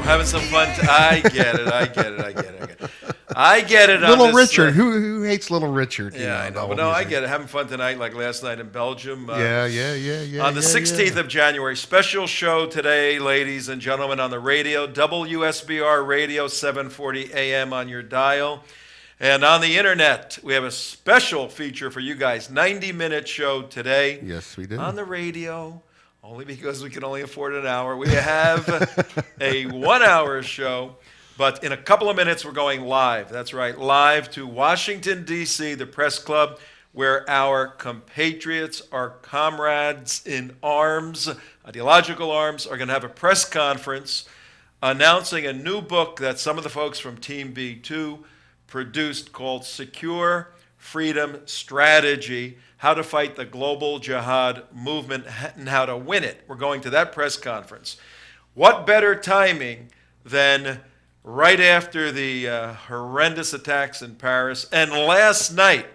having some fun. I get it. I get it. Little on this, Richard. Who hates Little Richard? Yeah, I know. But no, I get it. Having fun tonight, like last night in Belgium. Yeah. On the 16th of January, special show today, ladies and gentlemen, on the radio, WSBR Radio, 740 AM on your dial. And on the internet, we have a special feature for you guys, 90-minute show today. Yes, we do. On the radio, only because we can only afford an hour. We have a 1-hour show, but in a couple of minutes, we're going live. That's right, live to Washington, D.C., the Press Club, where our compatriots, our comrades in arms, ideological arms, are going to have a press conference announcing a new book that some of the folks from Team B2 produced called Secure Freedom Strategy, How to Fight the Global Jihad Movement and How to Win It. We're going to that press conference. What better timing than right after the horrendous attacks in Paris and last night,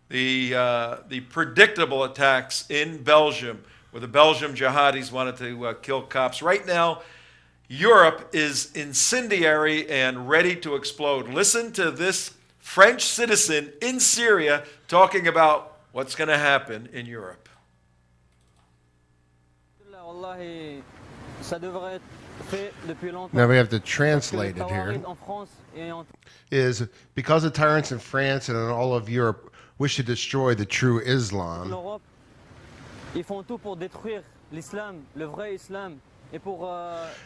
the predictable attacks in Belgium, where the Belgian jihadis wanted to kill cops. Right now, Europe is incendiary and ready to explode. Listen to this French citizen in Syria talking about what's going to happen in Europe. Now we have to translate it here. Is because the tyrants in France and in all of Europe wish to destroy the true Islam.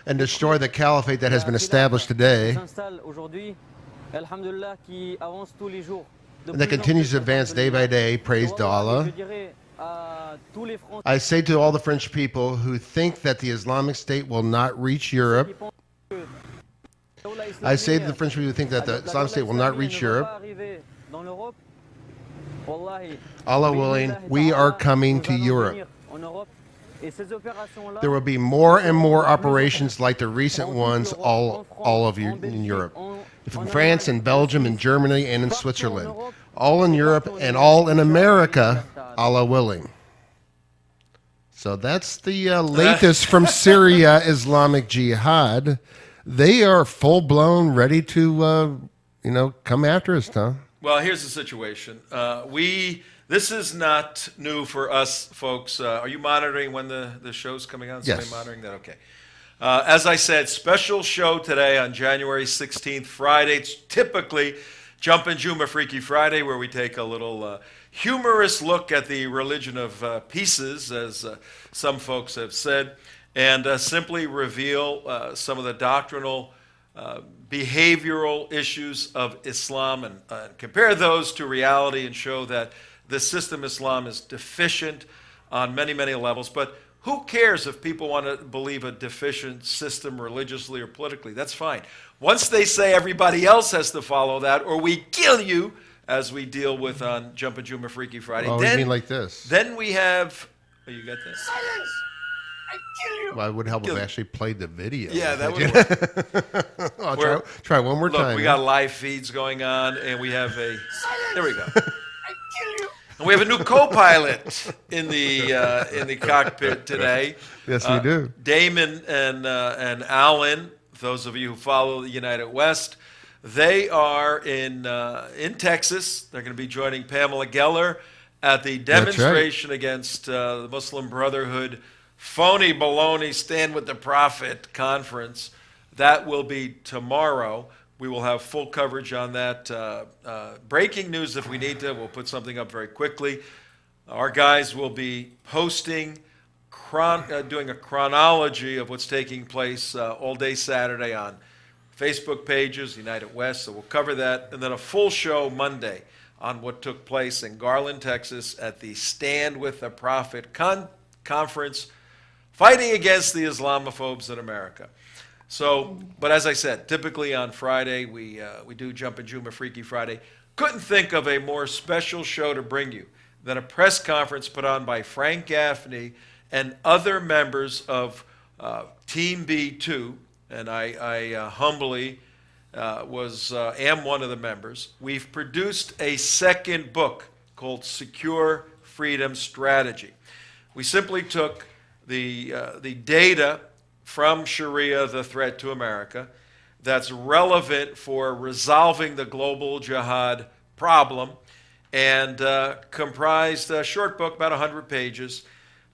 And destroy the caliphate that has been established today, and that continues to advance day by day, praise to Allah. I say to all the French people who think that the Islamic State will not reach Europe, I say to the French people who think that the Islamic State will not reach Europe, Allah willing, we are coming to Europe. There will be more and more operations like the recent ones all of you in Europe. From France and Belgium and Germany and in Switzerland. All in Europe and all in America, Allah willing. So that's the latest from Syria Islamic Jihad. They are full-blown, ready to, come after us, Tom. Well, here's the situation. This is not new for us, folks. Are you monitoring when the show's coming out? Yes. Somebody monitoring that? Okay. As I said, special show today on January 16th, Friday. It's typically Jumpin' Juma Freaky Friday, where we take a little humorous look at the religion of pieces, as some folks have said, and simply reveal some of the doctrinal behavioral issues of Islam and compare those to reality and show that the system Islam is deficient on many, many levels. But who cares if people want to believe a deficient system religiously or politically? That's fine. Once they say everybody else has to follow that, or we kill you, as we deal with on Jumpin' Juma Freaky Friday. Oh, you mean like this? Then we have... Oh, you got this? Silence! I kill you! Well, it would help if I actually played the video. Yeah, that would work. I'll try one more time. Look, we got live feeds going on, and we have a... Silence! There we go. I kill you! And we have a new co-pilot in the cockpit today. Yes, we do. Damon and Alan, those of you who follow the United West, they are in Texas. They're going to be joining Pamela Geller at the demonstration against the Muslim Brotherhood phony baloney Stand with the Prophet conference. That will be tomorrow. We will have full coverage on that. Breaking news if we need to. We'll put something up very quickly. Our guys will be posting, doing a chronology of what's taking place all day Saturday on Facebook pages, United West. So we'll cover that. And then a full show Monday on what took place in Garland, Texas at the Stand with the Prophet conference, fighting against the Islamophobes in America. So, but as I said, typically on Friday, we do Jumpin' Juma Freaky Friday. Couldn't think of a more special show to bring you than a press conference put on by Frank Gaffney and other members of Team B2, and I humbly am one of the members. We've produced a second book called Secure Freedom Strategy. We simply took the data from Sharia, the threat to America, that's relevant for resolving the global jihad problem, and comprised a short book, about 100 pages,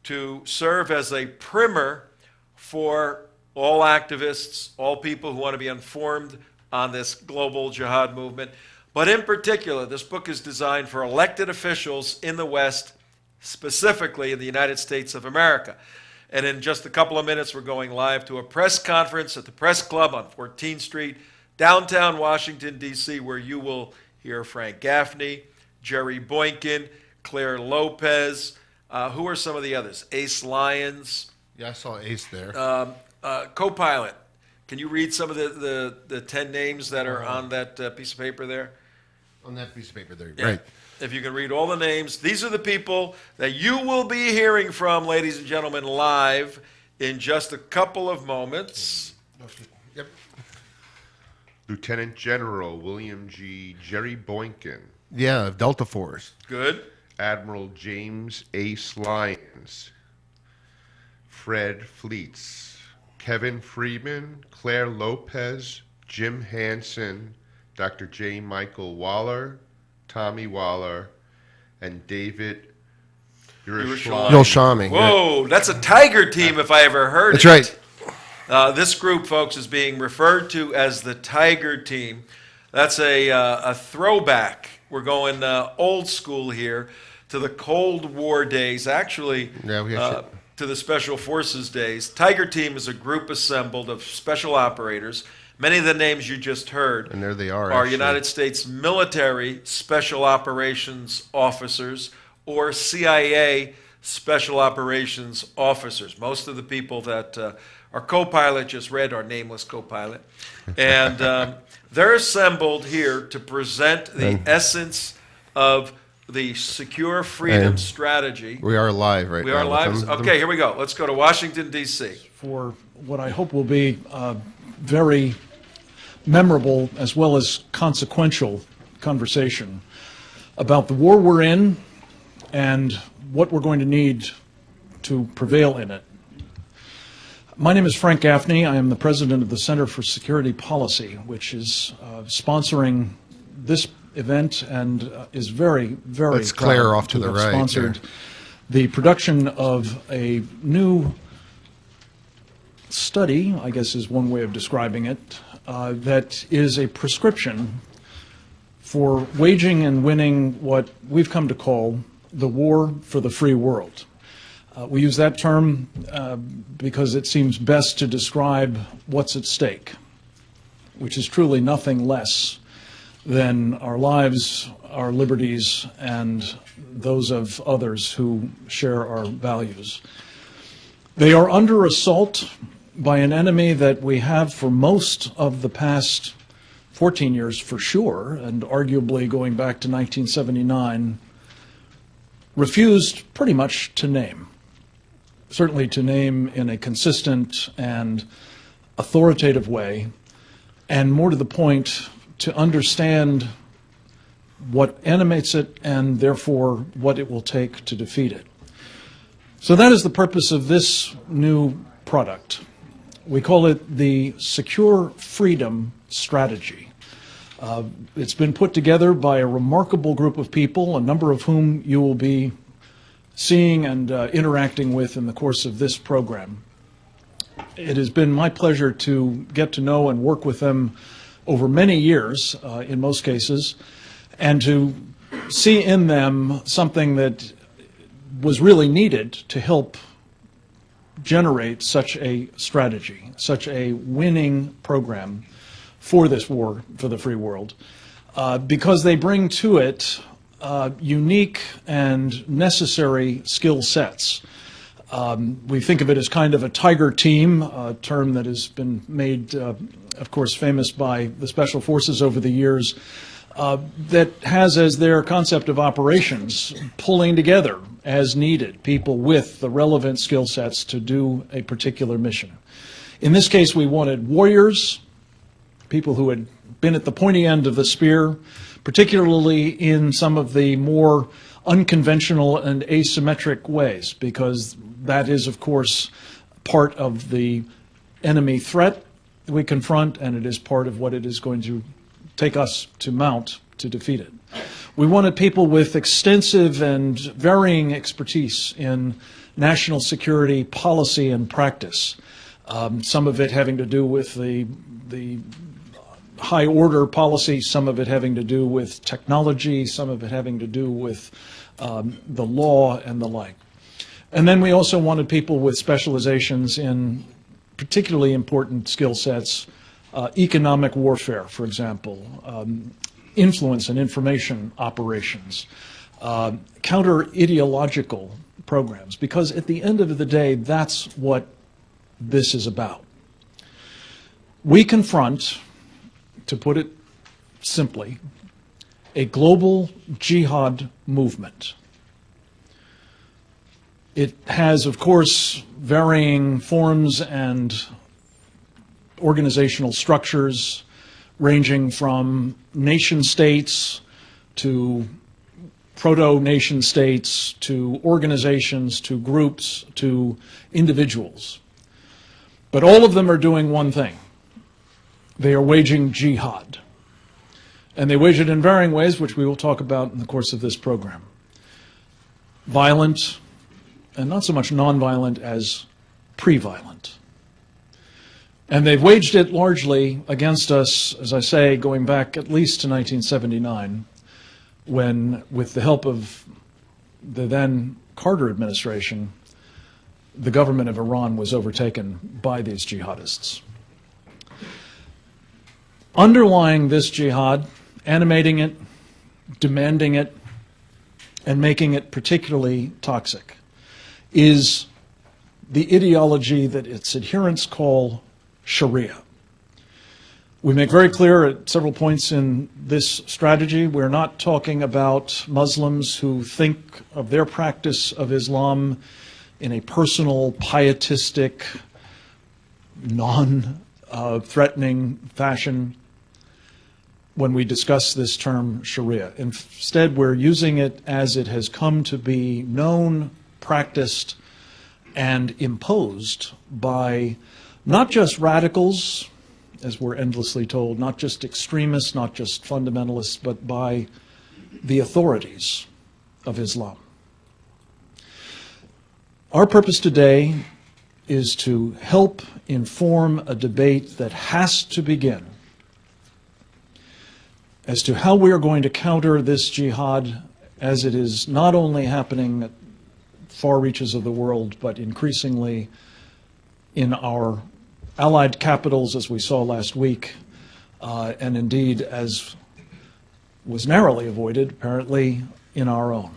to serve as a primer for all activists, all people who want to be informed on this global jihad movement. But in particular, this book is designed for elected officials in the West, specifically in the United States of America. And in just a couple of minutes, we're going live to a press conference at the Press Club on 14th Street, downtown Washington, D.C., where you will hear Frank Gaffney, Jerry Boykin, Claire Lopez. Who are some of the others? Ace Lyons. Yeah, I saw Ace there. Co-pilot. Can you read some of the 10 names that are on that piece of paper there? On that piece of paper there, Yeah. right. If you can read all the names. These are the people that you will be hearing from, ladies and gentlemen, live in just a couple of moments. Yep. Lieutenant General William G. Jerry Boykin, Yeah, of Delta Force. Good. Admiral James Ace Lyons, Fred Fleets, Kevin Freeman, Claire Lopez, Jim Hansen, Dr. J. Michael Waller, Tommy Waller, and David Yerushalmi. Yerushalmi. Whoa, that's a tiger team if I ever heard That's it. right. This group, folks, is being referred to as the Tiger Team. That's a throwback. We're going old school here to the Cold War days, actually, Yeah, we have to the Special Forces days. Tiger Team is a group assembled of special operators. Many of the names you just heard And there they are, are actually. United States military special operations officers or CIA special operations officers. Most of the people that our co-pilot just read are nameless co-pilot. And they're assembled here to present the essence of the secure freedom And strategy. We are live right We now. are with live. them. Okay, here we go. Let's go to Washington, D.C. For what I hope will be a very memorable as well as consequential conversation about the war we're in and what we're going to need to prevail in it. My name is Frank Gaffney. I am the president of the Center for Security Policy, which is sponsoring this event and is very, very That's Claire proud off to the have right sponsored there. the production of a new study, I guess is one way of describing it, that is a prescription for waging and winning what we've come to call the war for the free world. We use that term because it seems best to describe what's at stake, which is truly nothing less than our lives, our liberties, and those of others who share our values. They are under assault by an enemy that we have for most of the past 14 years for sure, and arguably going back to 1979, refused pretty much to name. Certainly to name in a consistent and authoritative way, and more to the point, to understand what animates it and therefore what it will take to defeat it. So that is the purpose of this new product. We call it the Secure Freedom Strategy. It's been put together by a remarkable group of people, a number of whom you will be seeing and interacting with in the course of this program. It has been my pleasure to get to know and work with them over many years, in most cases, and to see in them something that was really needed to help generate such a strategy, such a winning program for this war for the free world, because they bring to it unique and necessary skill sets. We think of it as kind of a tiger team, a term that has been made, of course, famous by the Special Forces over the years, that has as their concept of operations pulling together as needed people with the relevant skill sets to do a particular mission. In this case, we wanted warriors, people who had been at the pointy end of the spear, particularly in some of the more unconventional and asymmetric ways, because that is, of course, part of the enemy threat we confront, and it is part of what it is going to take us to mount to defeat it. We wanted people with extensive and varying expertise in national security policy and practice. Some of it having to do with the high order policy, some of it having to do with technology, some of it having to do with the law and the like. And then we also wanted people with specializations in particularly important skill sets, economic warfare, for example, influence and information operations, counter-ideological programs, because at the end of the day, that's what this is about. We confront, to put it simply, a global jihad movement. It has, of course, varying forms and organizational structures, ranging from nation states to proto-nation states to organizations to groups to individuals. But all of them are doing one thing. They are waging jihad. And they wage it in varying ways, which we will talk about in the course of this program. Violent, and not so much nonviolent as pre-violent. And they've waged it largely against us, as I say, going back at least to 1979, when, with the help of the then Carter administration, the government of Iran was overtaken by these jihadists. Underlying this jihad, animating it, demanding it, and making it particularly toxic, is the ideology that its adherents call Sharia. We make very clear at several points in this strategy, we're not talking about Muslims who think of their practice of Islam in a personal, pietistic, non-threatening fashion when we discuss this term Sharia. Instead, we're using it as it has come to be known, practiced, and imposed by not just radicals, as we're endlessly told, not just extremists, not just fundamentalists, but by the authorities of Islam. Our purpose today is to help inform a debate that has to begin as to how we are going to counter this jihad as it is not only happening at far reaches of the world, but increasingly in our allied capitals, as we saw last week, and indeed, as was narrowly avoided, apparently, in our own.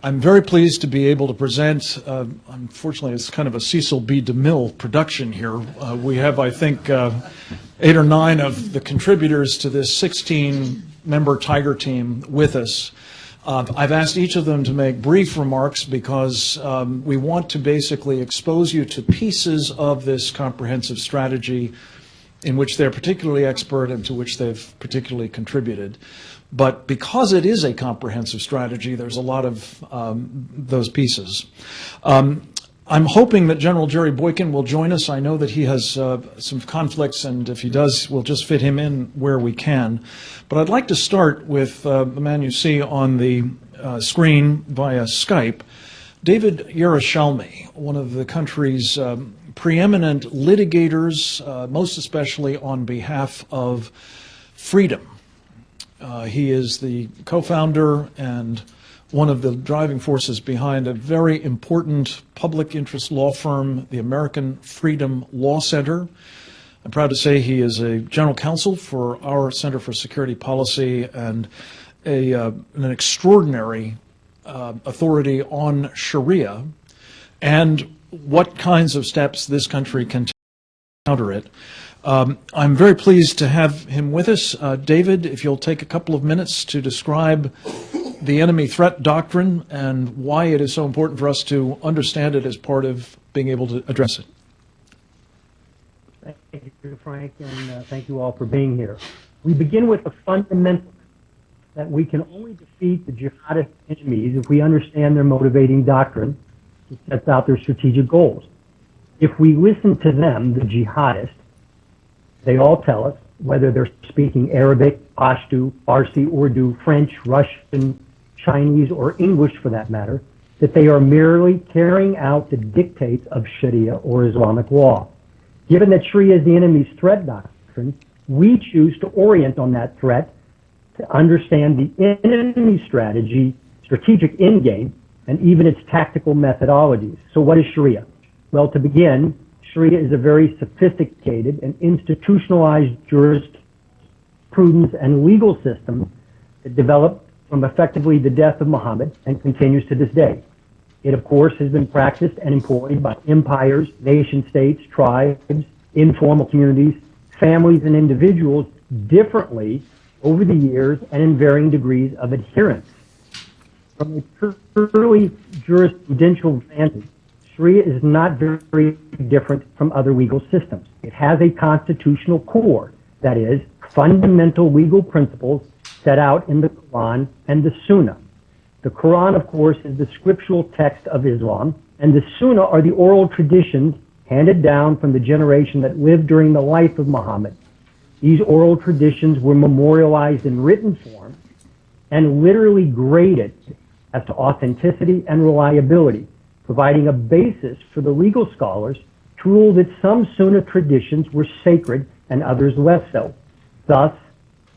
I'm very pleased to be able to present, unfortunately, it's kind of a Cecil B. DeMille production here. We have, I think, 8 or 9 of the contributors to this 16-member Tiger team with us. I've asked each of them to make brief remarks because we want to basically expose you to pieces of this comprehensive strategy in which they're particularly expert and to which they've particularly contributed. But because it is a comprehensive strategy, there's a lot of those pieces. I'm hoping that General Jerry Boykin will join us. I know that he has some conflicts, and if he does, we'll just fit him in where we can. But I'd like to start with the man you see on the screen via Skype, David Yerushalmi, one of the country's preeminent litigators, most especially on behalf of freedom. He is the co-founder and one of the driving forces behind a very important public interest law firm, the American Freedom Law Center. I'm proud to say he is a general counsel for our Center for Security Policy and an extraordinary authority on Sharia and what kinds of steps this country can take to counter it. I'm very pleased to have him with us. David, if you'll take a couple of minutes to describe the enemy threat doctrine and why it is so important for us to understand it as part of being able to address it. Thank you, Frank, and thank you all for being here. We begin with the fundamental that we can only defeat the jihadist enemies if we understand their motivating doctrine, which sets out their strategic goals. If we listen to them, the jihadists, they all tell us, whether they're speaking Arabic, Pashto, Farsi, Urdu, French, Russian, Chinese, or English for that matter, that they are merely carrying out the dictates of Sharia or Islamic law. Given that Sharia is the enemy's threat doctrine, we choose to orient on that threat to understand the enemy's strategic endgame, and even its tactical methodologies. So what is Sharia? Well, to begin, Sharia is a very sophisticated and institutionalized jurisprudence and legal system that developed from effectively the death of Muhammad and continues to this day. It, of course, has been practiced and employed by empires, nation states, tribes, informal communities, families, and individuals differently over the years and in varying degrees of adherence. From a purely jurisprudential vantage, Sharia is not very different from other legal systems. It has a constitutional core, that is, fundamental legal principles set out in the Quran and the Sunnah. The Quran, of course, is the scriptural text of Islam, and the Sunnah are the oral traditions handed down from the generation that lived during the life of Muhammad. These oral traditions were memorialized in written form and literally graded as to authenticity and reliability, providing a basis for the legal scholars to rule that some Sunnah traditions were sacred and others less so. Thus,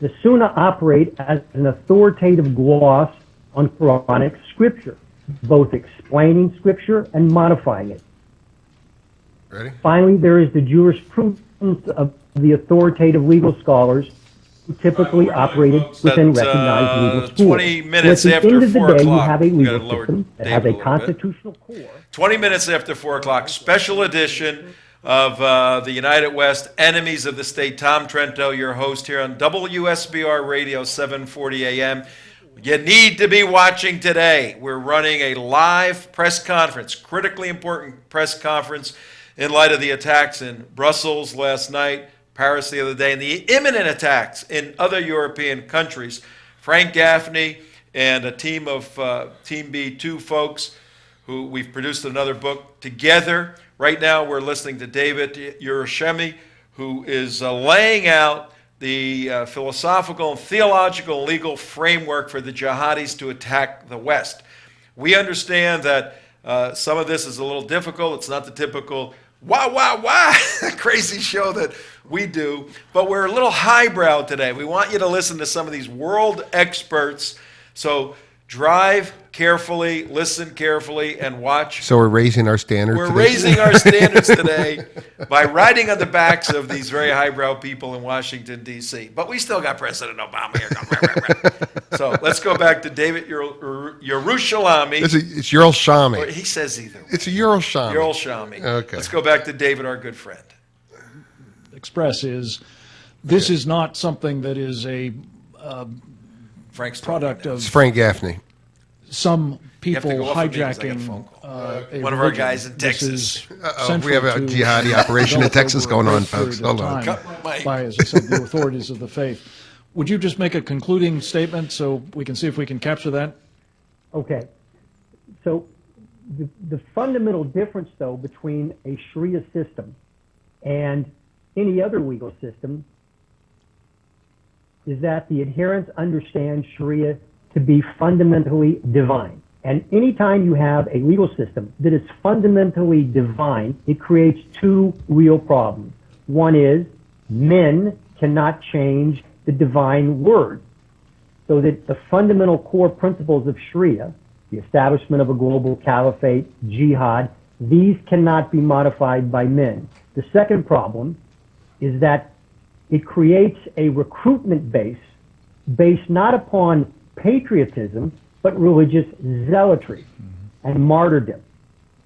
the Sunnah operate as an authoritative gloss on Quranic scripture, both explaining scripture and modifying it. Ready? Finally, there is the jurisprudence of the authoritative legal scholars who typically operated within recognized legal schools. 20 minutes so at the after end of the 4 day, o'clock. you have a We gotta legal lower system that David has a a little bit. constitutional core. 20 minutes after 4 o'clock, special edition of the United West, Enemies of the State. Tom Trento, your host here on WSBR Radio, 740 AM. You need to be watching today. We're running a live press conference, critically important press conference in light of the attacks in Brussels last night, Paris the other day, and the imminent attacks in other European countries. Frank Gaffney and a team of Team B2 folks who we've produced another book together. Right now we're listening to David Urashemi, who is laying out the philosophical, theological, and legal framework for the jihadis to attack the West. We understand that some of this is a little difficult. It's not the typical wah, crazy show that we do, but we're a little highbrow today. We want you to listen to some of these world experts. So drive carefully, listen carefully, and watch. So we're raising our standards We're today? raising our standards today by riding on the backs of these very highbrow people in Washington, D.C. But we still got President Obama here. So let's go back to David Yerushalmi. It's Ural Shami. He says either. It's a Ural Shami. Yerushalmi. Okay. Let's go back to David, our good friend. Express is, this is not something that is a Frank's product of It's Frank Gaffney. some have to people go off because I got a hijacking phone call. a One of our religion. guys in This Texas. is We have a central to jihadi operation in developed Texas over a going on, great folks. period of Hold on. time Cut my mic. by, as I said, the authorities of the faith. Would you just make a concluding statement so we can see if we can capture that? Okay. So the fundamental difference, though, between a Sharia system and any other legal system is that the adherents understand Sharia to be fundamentally divine. And anytime you have a legal system that is fundamentally divine, it creates two real problems. One is men cannot change the divine word. So that the fundamental core principles of Sharia, the establishment of a global caliphate, jihad, these cannot be modified by men. The second problem is that it creates a recruitment base based not upon patriotism, but religious zealotry and martyrdom.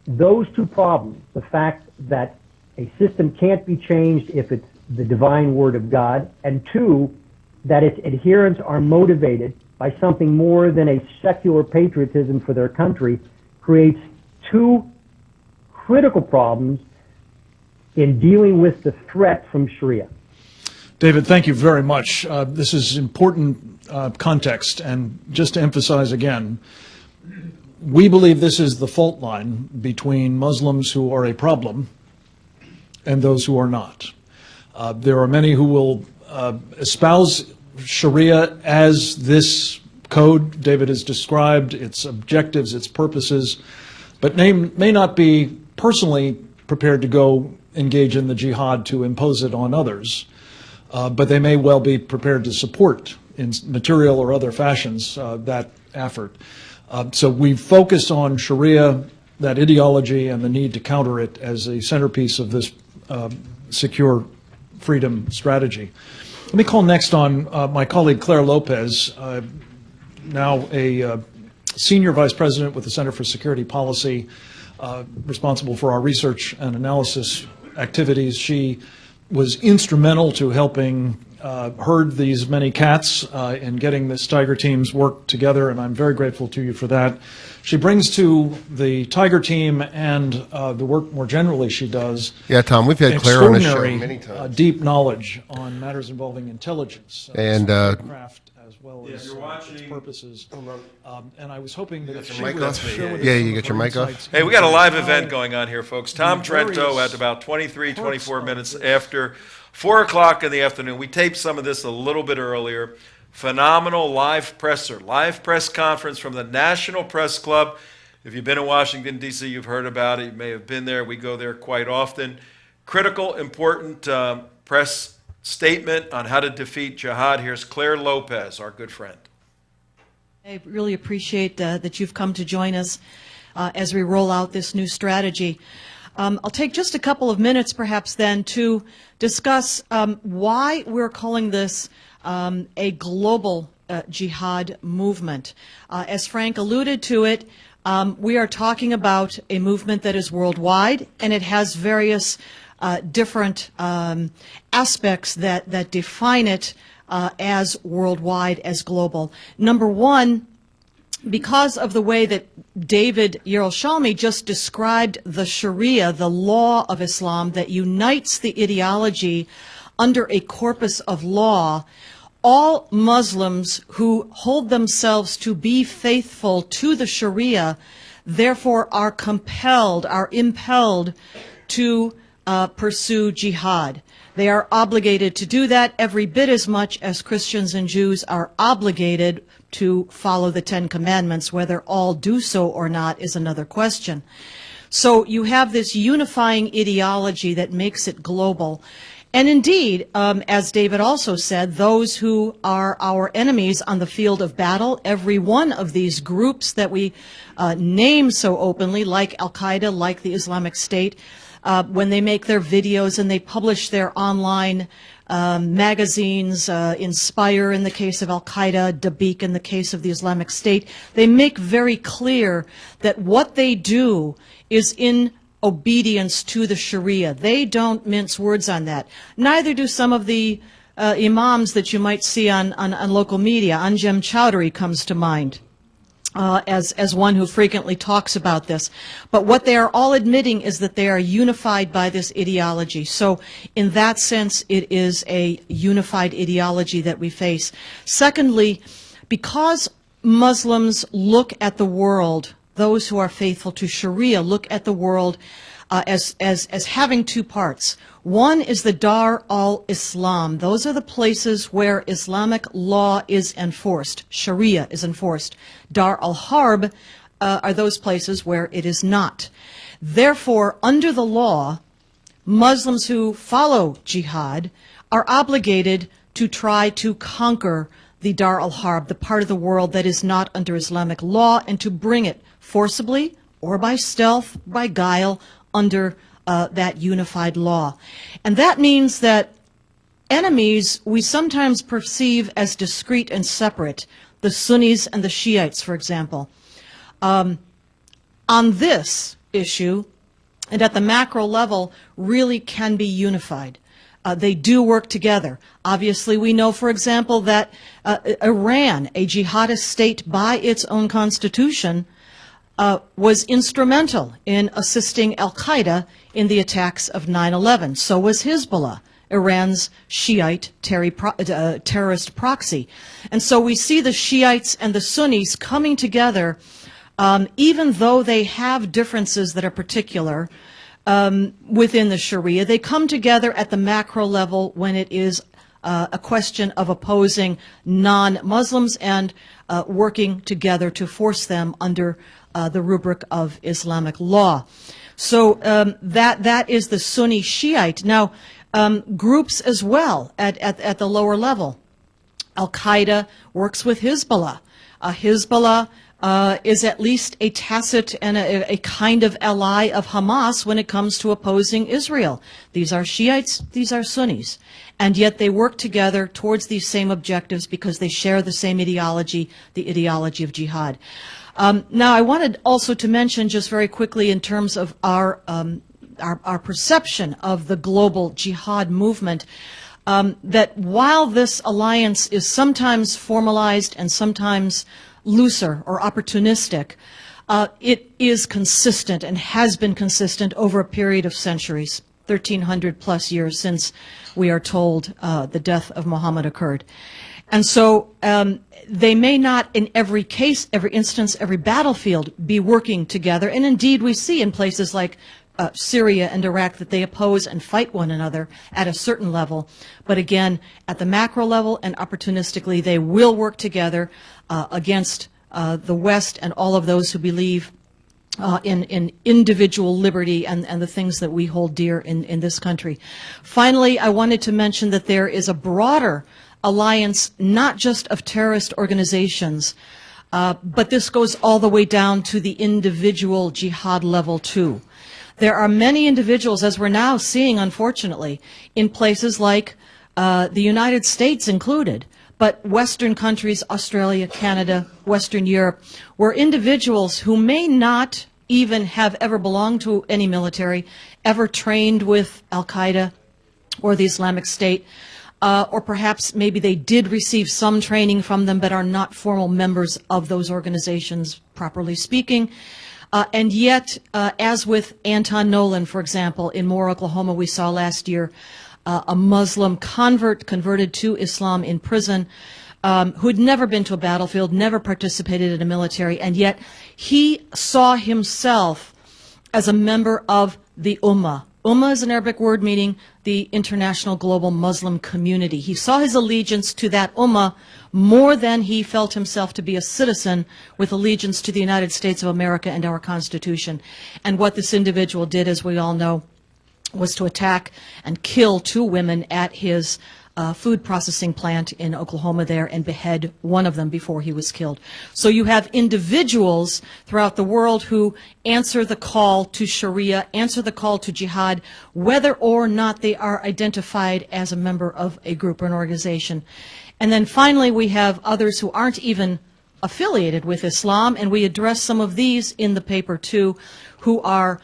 Those two problems, the fact that a system can't be changed if it's the divine word of God, and two, that its adherents are motivated by something more than a secular patriotism for their country, creates two critical problems in dealing with the threat from Sharia. David, thank you very much. This is important context, and just to emphasize again, we believe this is the fault line between Muslims who are a problem and those who are not. There are many who will espouse Sharia as this code David has described, its objectives, its purposes, but may not be personally prepared to go engage in the jihad to impose it on others. But they may well be prepared to support in material or other fashions that effort. So we focus on Sharia, that ideology, and the need to counter it as a centerpiece of this secure freedom strategy. Let me call next on my colleague Claire Lopez, now a senior vice president with the Center for Security Policy, responsible for our research and analysis activities. She was instrumental to helping herd these many cats in getting this Tiger team's work together, and I'm very grateful to you for that. She brings to the Tiger team and the work more generally she does. Yeah, Tom, we've had Claire on the show many times. Deep knowledge on matters involving intelligence and craft as well as you're watching, its purposes. And I was hoping that your mic on? Yeah, you got your mic off? Hey, we got a live event going on here, folks. Tom Trento at about 24 minutes after 4 o'clock in the afternoon. We taped some of this a little bit earlier. Phenomenal live press conference from the National Press Club. If you've been in Washington, D.C., you've heard about it. You may have been there. We go there quite often. Critical, important press statement on how to defeat jihad. Here's Claire Lopez, our good friend. I really appreciate that you've come to join us as we roll out this new strategy. I'll take just a couple of minutes perhaps then to discuss why we're calling this a global jihad movement. As Frank alluded to it, we are talking about a movement that is worldwide, and it has various different aspects that define it as worldwide, as global. Number one, because of the way that David Yerushalmi just described the Sharia, the law of Islam that unites the ideology under a corpus of law, all Muslims who hold themselves to be faithful to the Sharia, therefore are compelled, are impelled to pursue jihad. They are obligated to do that every bit as much as Christians and Jews are obligated to follow the Ten Commandments. Whether all do so or not is another question. So you have this unifying ideology that makes it global. And indeed, as David also said, those who are our enemies on the field of battle, every one of these groups that we name so openly, like Al-Qaeda, like the Islamic State, when they make their videos and they publish their online magazines, Inspire in the case of Al-Qaeda, Dabiq in the case of the Islamic State, they make very clear that what they do is in obedience to the Sharia. They don't mince words on that. Neither do some of the imams that you might see on local media. Anjem Chowdhury comes to mind as one who frequently talks about this. But what they are all admitting is that they are unified by this ideology. So in that sense, it is a unified ideology that we face. Secondly, because Muslims look at the world, those who are faithful to Sharia look at the world as having two parts. One is the Dar al-Islam. Those are the places where Islamic law is enforced. Sharia is enforced. Dar al-Harb are those places where it is not. Therefore, under the law, Muslims who follow jihad are obligated to try to conquer the Dar al-Harb, the part of the world that is not under Islamic law, and to bring it forcibly or by stealth, by guile, under that unified law. And that means that enemies we sometimes perceive as discrete and separate, the Sunnis and the Shiites, for example. On this issue, and at the macro level, really can be unified. They do work together. Obviously, we know, for example, that Iran, a jihadist state by its own constitution, was instrumental in assisting Al-Qaeda in the attacks of 9/11. So was Hezbollah, Iran's Shiite terrorist proxy. And so we see the Shiites and the Sunnis coming together, even though they have differences that are particular. within the Sharia. They come together at the macro level when it is a question of opposing non-Muslims and working together to force them under the rubric of Islamic law. So that is the Sunni Shiite. Now, groups as well at the lower level. Al-Qaeda works with Hezbollah. Hezbollah is at least a tacit and a kind of ally of Hamas when it comes to opposing Israel. These are Shiites, these are Sunnis. And yet they work together towards these same objectives because they share the same ideology, the ideology of jihad. Now, I wanted also to mention just very quickly in terms of our perception of the global jihad movement, that while this alliance is sometimes formalized and sometimes looser or opportunistic, it is consistent and has been consistent over a period of centuries, 1,300 plus years since we are told the death of Muhammad occurred. And so they may not in every case, every instance, every battlefield be working together. And indeed we see in places like Syria and Iraq that they oppose and fight one another at a certain level. But again, at the macro level and opportunistically, they will work together against the West and all of those who believe in individual liberty and the things that we hold dear in this country. Finally, I wanted to mention that there is a broader alliance, not just of terrorist organizations, but this goes all the way down to the individual jihad level too. There are many individuals, as we're now seeing, unfortunately, in places like the United States included, but Western countries, Australia, Canada, Western Europe, where individuals who may not even have ever belonged to any military, ever trained with Al-Qaeda or the Islamic State, or perhaps maybe they did receive some training from them but are not formal members of those organizations, properly speaking. And yet, as with Anton Nolan, for example, in Moore, Oklahoma, we saw last year a Muslim converted to Islam in prison, who had never been to a battlefield, never participated in a military, and yet he saw himself as a member of the Ummah. Ummah is an Arabic word meaning the international global Muslim community. He saw his allegiance to that Ummah more than he felt himself to be a citizen with allegiance to the United States of America and our Constitution. And what this individual did, as we all know, was to attack and kill 2 women at his food processing plant in Oklahoma there and behead one of them before he was killed. So you have individuals throughout the world who answer the call to Sharia, answer the call to jihad, whether or not they are identified as a member of a group or an organization. And then finally we have others who aren't even affiliated with Islam, and we address some of these in the paper too, who are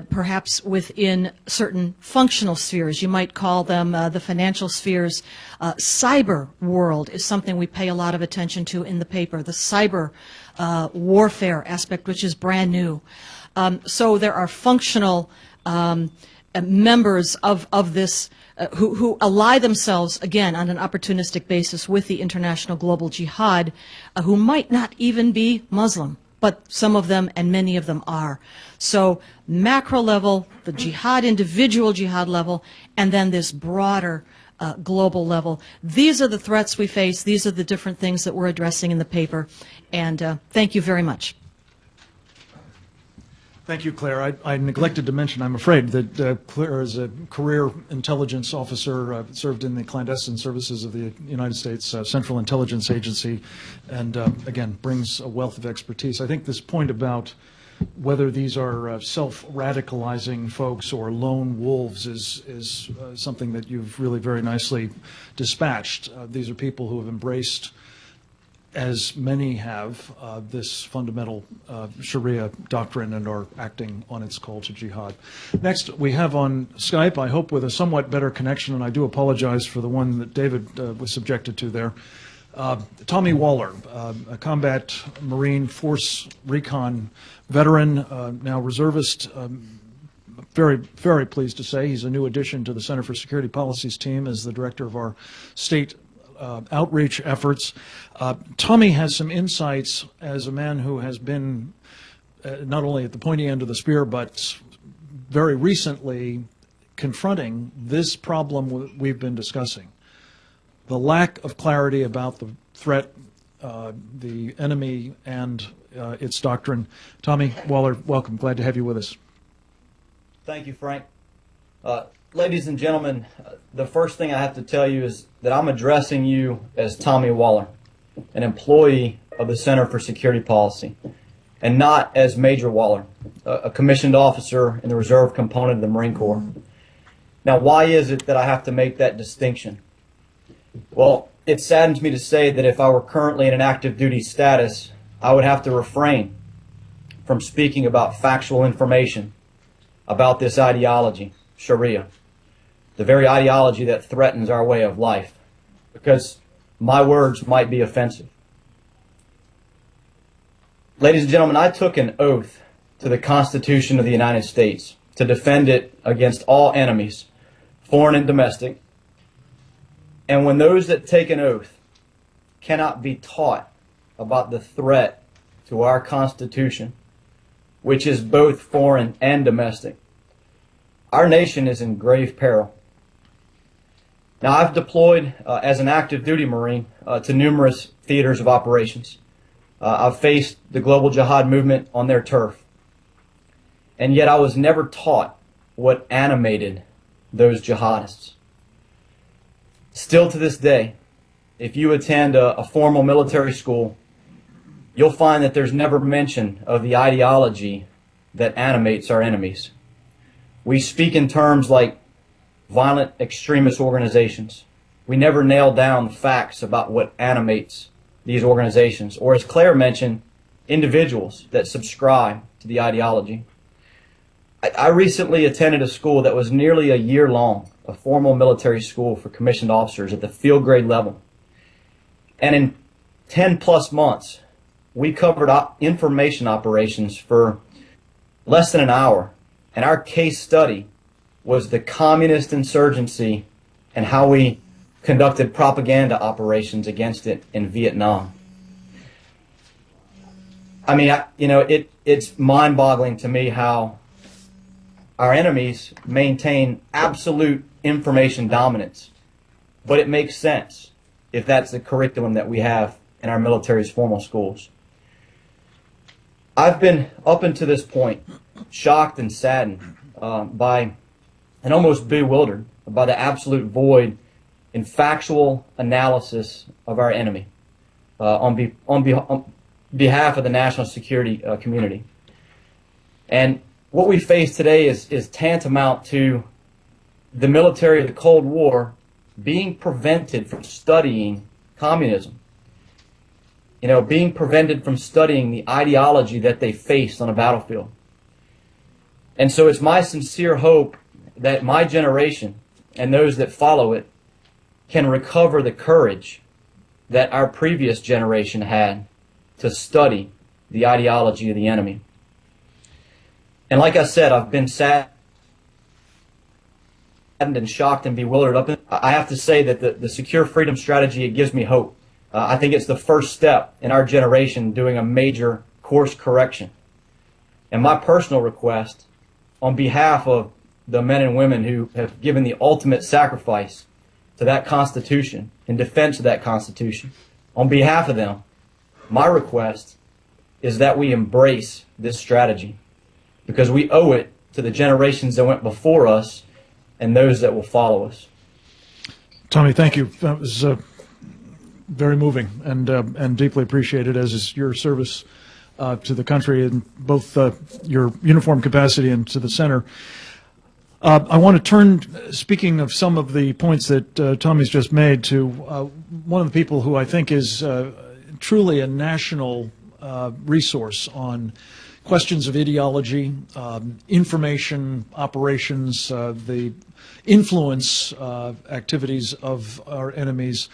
perhaps within certain functional spheres. You might call them the financial spheres. Cyber world is something we pay a lot of attention to in the paper, the cyber warfare aspect, which is brand new. So there are functional members of this who ally themselves, again, on an opportunistic basis with the international global jihad, who might not even be Muslim, but some of them and many of them are. So macro level, the jihad, individual jihad level, and then this broader global level. These are the threats we face. These are the different things that we're addressing in the paper. And thank you very much. Thank you, Claire. I neglected to mention, I'm afraid, that Claire is a career intelligence officer, served in the clandestine services of the United States Central Intelligence Agency, and again, brings a wealth of expertise. I think this point about whether these are self-radicalizing folks or lone wolves is something that you've really very nicely dispatched. These are people who have embraced, as many have, this fundamental Sharia doctrine and are acting on its call to jihad. Next, we have on Skype, I hope with a somewhat better connection, and I do apologize for the one that David was subjected to there, Tommy Waller, a combat Marine Force Recon veteran, now reservist. Very, very pleased to say he's a new addition to the Center for Security Policy's team as the director of our state outreach efforts. Tommy has some insights as a man who has been not only at the pointy end of the spear, but very recently confronting this problem we've been discussing. The lack of clarity about the threat, the enemy, and its doctrine. Tommy Waller, welcome. Glad to have you with us. Thank you, Frank. Ladies and gentlemen, the first thing I have to tell you is that I'm addressing you as Tommy Waller, an employee of the Center for Security Policy, and not as Major Waller, a commissioned officer in the reserve component of the Marine Corps. Now, why is it that I have to make that distinction? Well, it saddens me to say that if I were currently in an active duty status, I would have to refrain from speaking about factual information about this ideology, Sharia, the very ideology that threatens our way of life, because my words might be offensive. Ladies and gentlemen, I took an oath to the Constitution of the United States to defend it against all enemies, foreign and domestic. And when those that take an oath cannot be taught about the threat to our Constitution, which is both foreign and domestic, our nation is in grave peril. Now, I've deployed as an active duty Marine to numerous theaters of operations. I've faced the Global Jihad Movement on their turf. And yet I was never taught what animated those jihadists. Still to this day, if you attend a formal military school, you'll find that there's never mention of the ideology that animates our enemies. We speak in terms like violent extremist organizations. We never nail down the facts about what animates these organizations, or as Claire mentioned, individuals that subscribe to the ideology. I recently attended a school that was nearly a year long, a formal military school for commissioned officers at the field grade level. And in 10 plus months, we covered information operations for less than an hour. And our case study was the communist insurgency and how we conducted propaganda operations against it in Vietnam. I mean, it's mind-boggling to me how our enemies maintain absolute information dominance. But it makes sense if that's the curriculum that we have in our military's formal schools. I've been, up until this point, shocked and saddened by, and almost bewildered by the absolute void in factual analysis of our enemy on behalf of the national security community. And what we face today is tantamount to the military of the Cold War being prevented from studying communism. You know, being prevented from studying the ideology that they faced on a battlefield. And so it's my sincere hope that my generation and those that follow it can recover the courage that our previous generation had to study the ideology of the enemy. And like I said, I've been saddened and shocked and bewildered. I have to say that the secure freedom strategy, it gives me hope. I think it's the first step in our generation doing a major course correction. And my personal request, on behalf of the men and women who have given the ultimate sacrifice to that Constitution, in defense of that Constitution, on behalf of them, my request is that we embrace this strategy, because we owe it to the generations that went before us and those that will follow us. Tommy, thank you. That was very moving and deeply appreciated, as is your service to the country in both your uniform capacity and to the center. I want to turn, speaking of some of the points that Tommy's just made, to one of the people who I think is truly a national resource on questions of ideology, information operations, the influence activities of our enemies,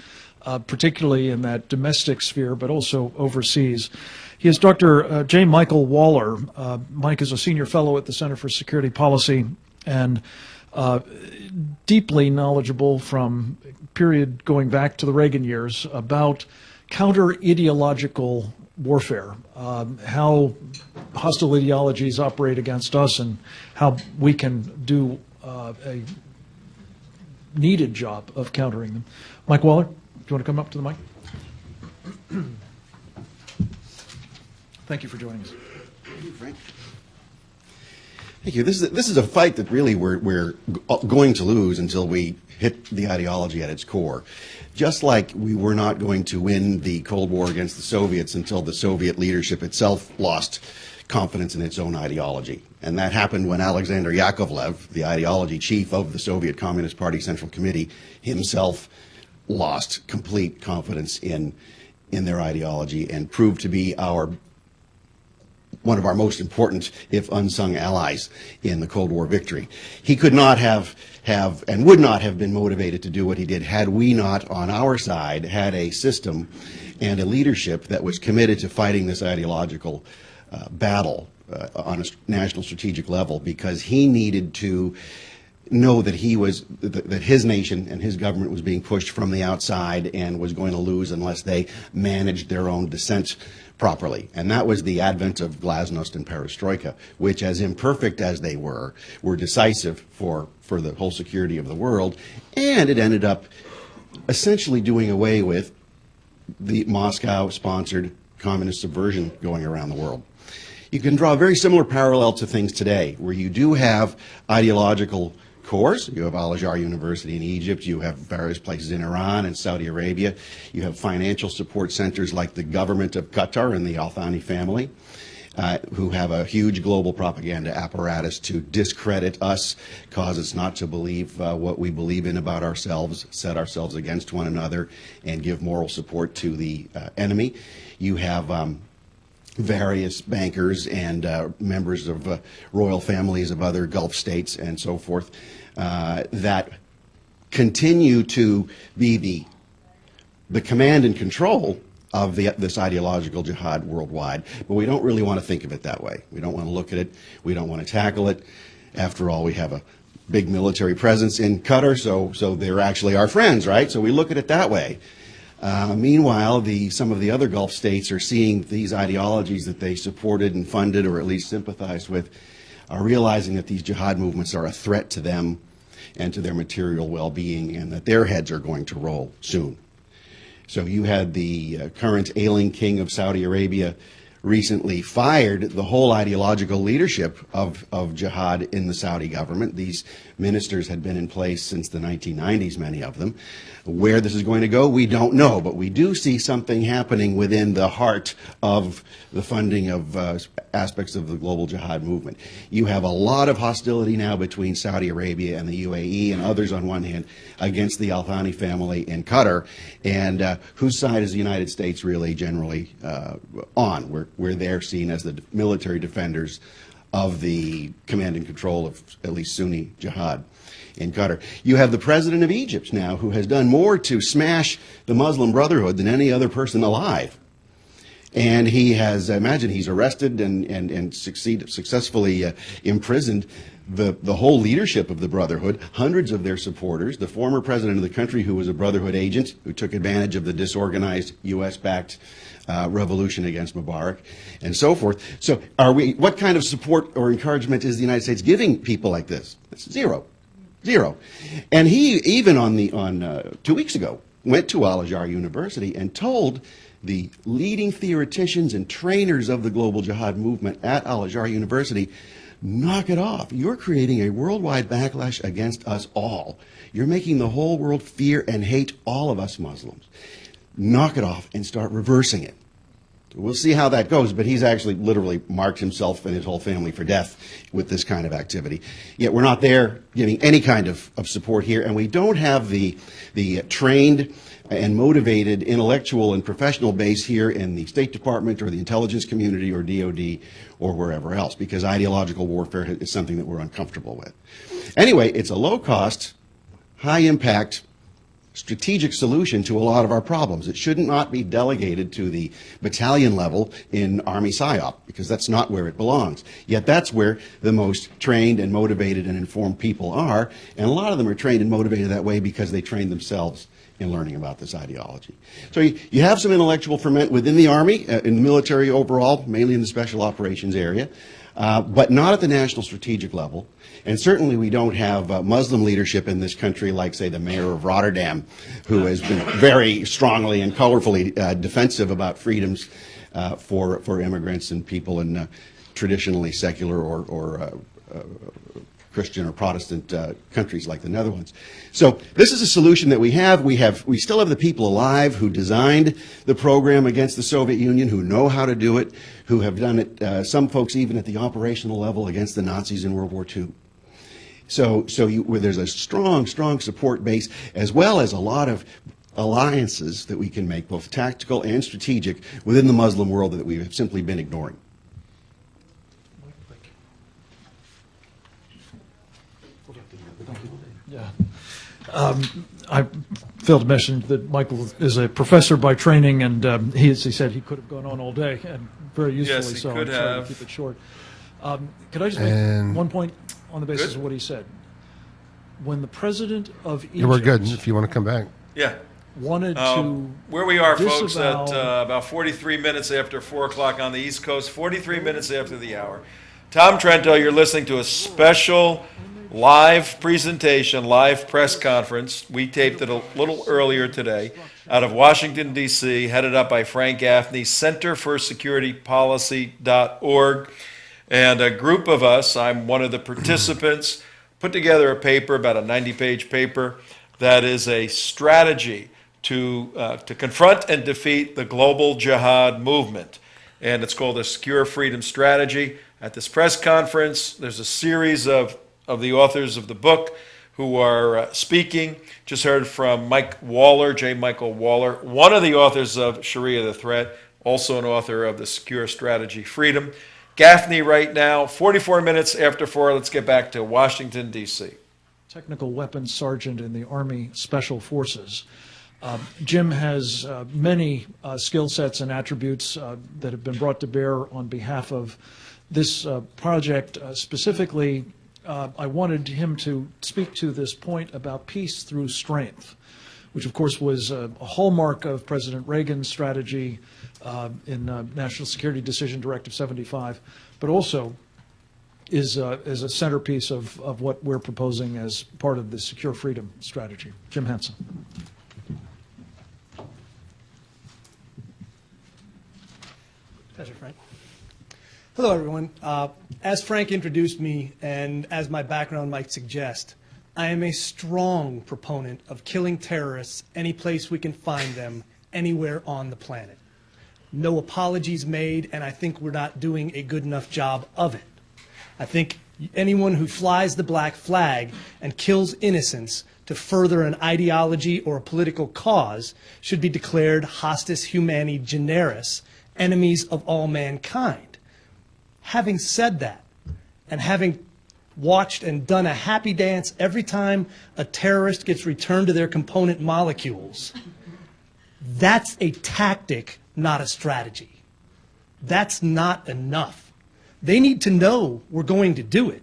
particularly in that domestic sphere, but also overseas. He is Dr. J. Michael Waller. Mike is a senior fellow at the Center for Security Policy and deeply knowledgeable from period going back to the Reagan years about counter-ideological warfare, how hostile ideologies operate against us, and how we can do a needed job of countering them. Mike Waller, do you want to come up to the mic? Thank you for joining us. Thank you, Frank. Thank you. This is a fight that really we're going to lose until we hit the ideology at its core. Just like we were not going to win the Cold War against the Soviets until the Soviet leadership itself lost confidence in its own ideology. And that happened when Alexander Yakovlev, the ideology chief of the Soviet Communist Party Central Committee, himself lost complete confidence in their ideology and proved to be one of our most important, if unsung, allies in the Cold War victory. He could not have and would not have been motivated to do what he did had we not, on our side, had a system and a leadership that was committed to fighting this ideological battle on a national strategic level, because he needed to know that that his nation and his government was being pushed from the outside and was going to lose unless they managed their own descent properly. And that was the advent of glasnost and perestroika, which, as imperfect as they were decisive for the whole security of the world. And it ended up essentially doing away with the Moscow-sponsored communist subversion going around the world. You can draw a very similar parallel to things today, where you do have ideological cores. You have Al-Azhar University in Egypt. You have various places in Iran and Saudi Arabia. You have financial support centers like the government of Qatar and the Al Thani family, who have a huge global propaganda apparatus to discredit us, cause us not to believe what we believe in about ourselves, set ourselves against one another, and give moral support to the enemy. You have various bankers and members of royal families of other Gulf states and so forth that continue to be the command and control of this ideological jihad worldwide. But we don't really want to think of it that way. We don't want to look at it. We don't want to tackle it. After all, we have a big military presence in Qatar, so they're actually our friends, right? So we look at it that way. Meanwhile, some of the other Gulf states are seeing these ideologies that they supported and funded, or at least sympathized with, are realizing that these jihad movements are a threat to them and to their material well-being, and that their heads are going to roll soon. So you had the current ailing king of Saudi Arabia recently fired the whole ideological leadership of jihad in the Saudi government. These ministers had been in place since the 1990s, many of them. Where this is going to go, we don't know, but we do see something happening within the heart of the funding of aspects of the global jihad movement. You have a lot of hostility now between Saudi Arabia and the UAE and others on one hand against the Al Thani family in Qatar, and whose side is the United States really generally on? We're there seen as the military defenders of the command and control of at least Sunni jihad in Qatar. You have the president of Egypt now, who has done more to smash the Muslim Brotherhood than any other person alive. And he has, imagine, he's arrested and successfully imprisoned the whole leadership of the Brotherhood, hundreds of their supporters, the former president of the country who was a Brotherhood agent, who took advantage of the disorganized U.S.-backed revolution against Mubarak, and so forth. So what kind of support or encouragement is the United States giving people like this? It's zero. Zero. And he, even on 2 weeks ago, went to Al-Azhar University and told the leading theoreticians and trainers of the global jihad movement at Al-Azhar University, knock it off. You're creating a worldwide backlash against us all. You're making the whole world fear and hate all of us Muslims. Knock it off and start reversing it. We'll see how that goes, but he's actually literally marked himself and his whole family for death with this kind of activity. Yet we're not there giving any kind of support here, and we don't have the trained and motivated intellectual and professional base here in the State Department or the intelligence community or DOD or wherever else, because ideological warfare is something that we're uncomfortable with. Anyway, it's a low-cost, high-impact strategic solution to a lot of our problems. It should not be delegated to the battalion level in Army PSYOP, because that's not where it belongs. Yet that's where the most trained and motivated and informed people are, and a lot of them are trained and motivated that way because they trained themselves in learning about this ideology. So you have some intellectual ferment within the Army, in the military overall, mainly in the special operations area, but not at the national strategic level. And certainly we don't have Muslim leadership in this country like, say, the mayor of Rotterdam, who has been very strongly and colorfully defensive about freedoms for immigrants and people in traditionally secular or Christian or Protestant countries like the Netherlands. So this is a solution that we have. We still have the people alive who designed the program against the Soviet Union, who know how to do it, who have done it, some folks even at the operational level against the Nazis in World War II. So where there's a strong support base, as well as a lot of alliances that we can make, both tactical and strategic, within the Muslim world that we have simply been ignoring. Yeah. I failed to mention that Michael is a professor by training, and he said he could have gone on all day, and very usefully Yes, he so. could I'm trying have. to keep it short. Could I just make one point on the basis of what he said? When the president of Egypt We're good if you want to come back. Yeah. wanted to Where we are, folks, disavow- at about 43 minutes after 4 o'clock on the East Coast, 43 minutes after the hour. Tom Trento, you're listening to a special live presentation, live press conference. We taped it a little earlier today out of Washington, D.C., headed up by Frank Gaffney, Center for Security Policy.org. And a group of us, I'm one of the participants, put together a paper, about a 90-page paper, that is a strategy to confront and defeat the Global Jihad Movement. And it's called a Secure Freedom Strategy. At this press conference, there's a series of the authors of the book who are speaking. Just heard from Mike Waller, J. Michael Waller, one of the authors of Sharia the Threat, also an author of the Secure Strategy Freedom. Gaffney right now, 44 minutes after 4. Let's get back to Washington, D.C. technical weapons sergeant in the Army Special Forces. Jim has many skill sets and attributes that have been brought to bear on behalf of this project. Specifically, I wanted him to speak to this point about peace through strength, which of course was a hallmark of President Reagan's strategy in National Security Decision Directive 75, but also is a centerpiece of what we're proposing as part of the Secure Freedom strategy. Jim Hansen. Pleasure, Frank. Hello, everyone. As Frank introduced me, and as my background might suggest, I am a strong proponent of killing terrorists any place we can find them, anywhere on the planet. No apologies made, and I think we're not doing a good enough job of it. I think anyone who flies the black flag and kills innocents to further an ideology or a political cause should be declared hostis humani generis, enemies of all mankind. Having said that, and having watched and done a happy dance every time a terrorist gets returned to their component molecules, that's a tactic, not a strategy. That's not enough. They need to know we're going to do it.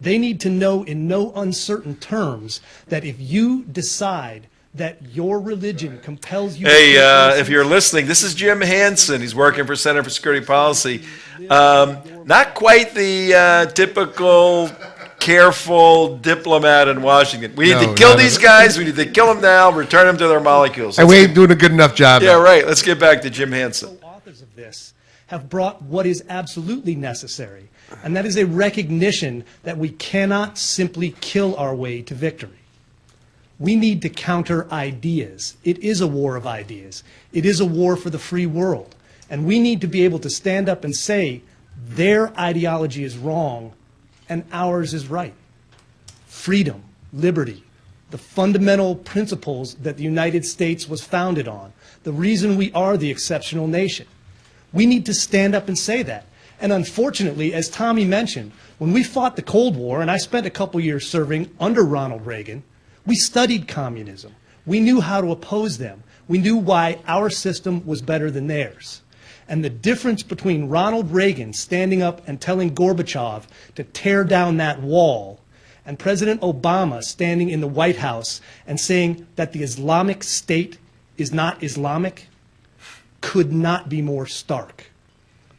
They need to know in no uncertain terms that if you decide that your religion compels you Hey, to if you're listening, this is Jim Hansen. He's working for Center for Security Policy. Not quite the typical careful diplomat in Washington. We need to kill these guys. We need to kill them now, return them to their molecules. And we ain't doing a good enough job. Yeah, right. Let's get back to Jim Hansen. Authors of this have brought what is absolutely necessary, and that is a recognition that we cannot simply kill our way to victory. We need to counter ideas. It is a war of ideas. It is a war for the free world. And we need to be able to stand up and say their ideology is wrong and ours is right. Freedom, liberty, the fundamental principles that the United States was founded on, the reason we are the exceptional nation. We need to stand up and say that. And unfortunately, as Tommy mentioned, when we fought the Cold War, and I spent a couple years serving under Ronald Reagan, we studied communism. We knew how to oppose them. We knew why our system was better than theirs. And the difference between Ronald Reagan standing up and telling Gorbachev to tear down that wall and President Obama standing in the White House and saying that the Islamic State is not Islamic could not be more stark.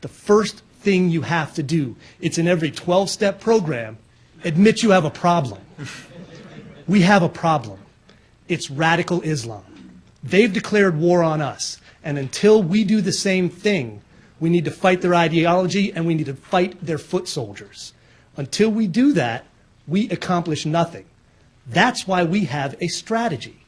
The first thing you have to do, it's in every 12-step program, admit you have a problem. We have a problem. It's radical Islam. They've declared war on us. And until we do the same thing, we need to fight their ideology and we need to fight their foot soldiers. Until we do that, we accomplish nothing. That's why we have a strategy.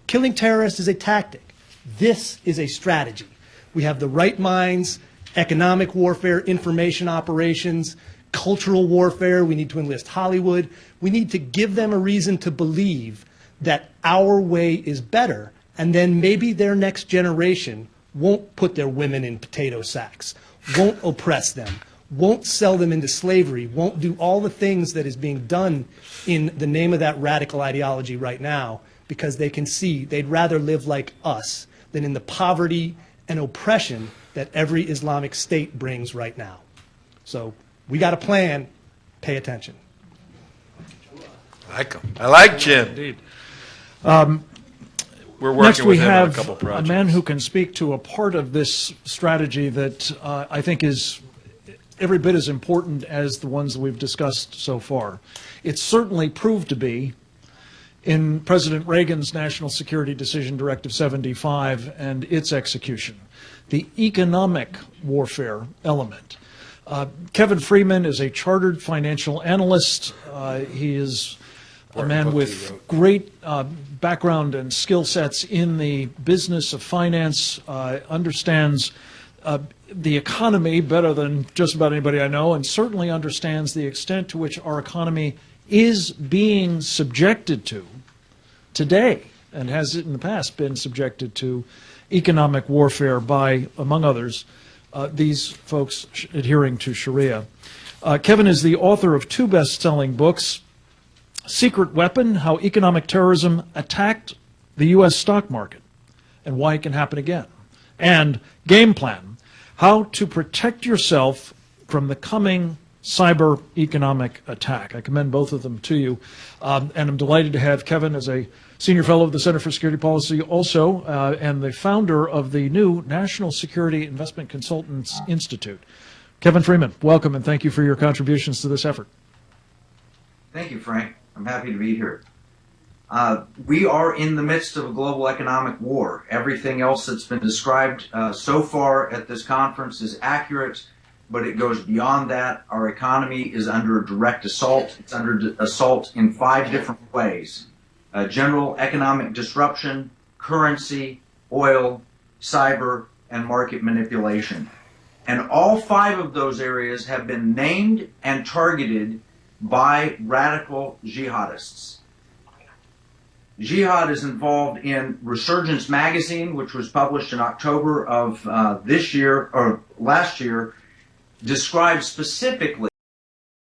Killing terrorists is a tactic. This is a strategy. We have the right minds, economic warfare, information operations, cultural warfare. We need to enlist Hollywood. We need to give them a reason to believe that our way is better, and then maybe their next generation won't put their women in potato sacks, won't oppress them, won't sell them into slavery, won't do all the things that is being done in the name of that radical ideology right now, because they can see they'd rather live like us than in the poverty and oppression that every Islamic state brings right now. So we got a plan. Pay attention. I like him. I like Jim. Indeed. We're working Next, we with him on a have couple a projects. man who can speak to a part of this strategy that I think is every bit as important as the ones that we've discussed so far. It certainly proved to be in President Reagan's National Security Decision Directive 75 and its execution, the economic warfare element. Kevin Freeman is a chartered financial analyst. He is a man with great background and skill sets in the business of finance, understands the economy better than just about anybody I know, and certainly understands the extent to which our economy is being subjected to today, and has in the past been subjected to economic warfare by, among others, these folks adhering to Sharia. Kevin is the author of two best-selling books, Secret Weapon, How Economic Terrorism Attacked the U.S. Stock Market and Why It Can Happen Again, and Game Plan, How to Protect Yourself from the Coming Cyber Economic Attack. I commend both of them to you, and I'm delighted to have Kevin as a Senior Fellow of the Center for Security Policy also, and the founder of the new National Security Investment Consultants Institute. Kevin Freeman, welcome, and thank you for your contributions to this effort. Thank you, Frank. I'm happy to be here. We are in the midst of a global economic war. Everything else that's been described so far at this conference is accurate, but it goes beyond that. Our economy is under direct assault. It's under assault in 5 different ways. General economic disruption, currency, oil, cyber, and market manipulation. And all 5 of those areas have been named and targeted by radical jihadists. Jihad is involved in Resurgence magazine, which was published in October of this year, or last year, describes specifically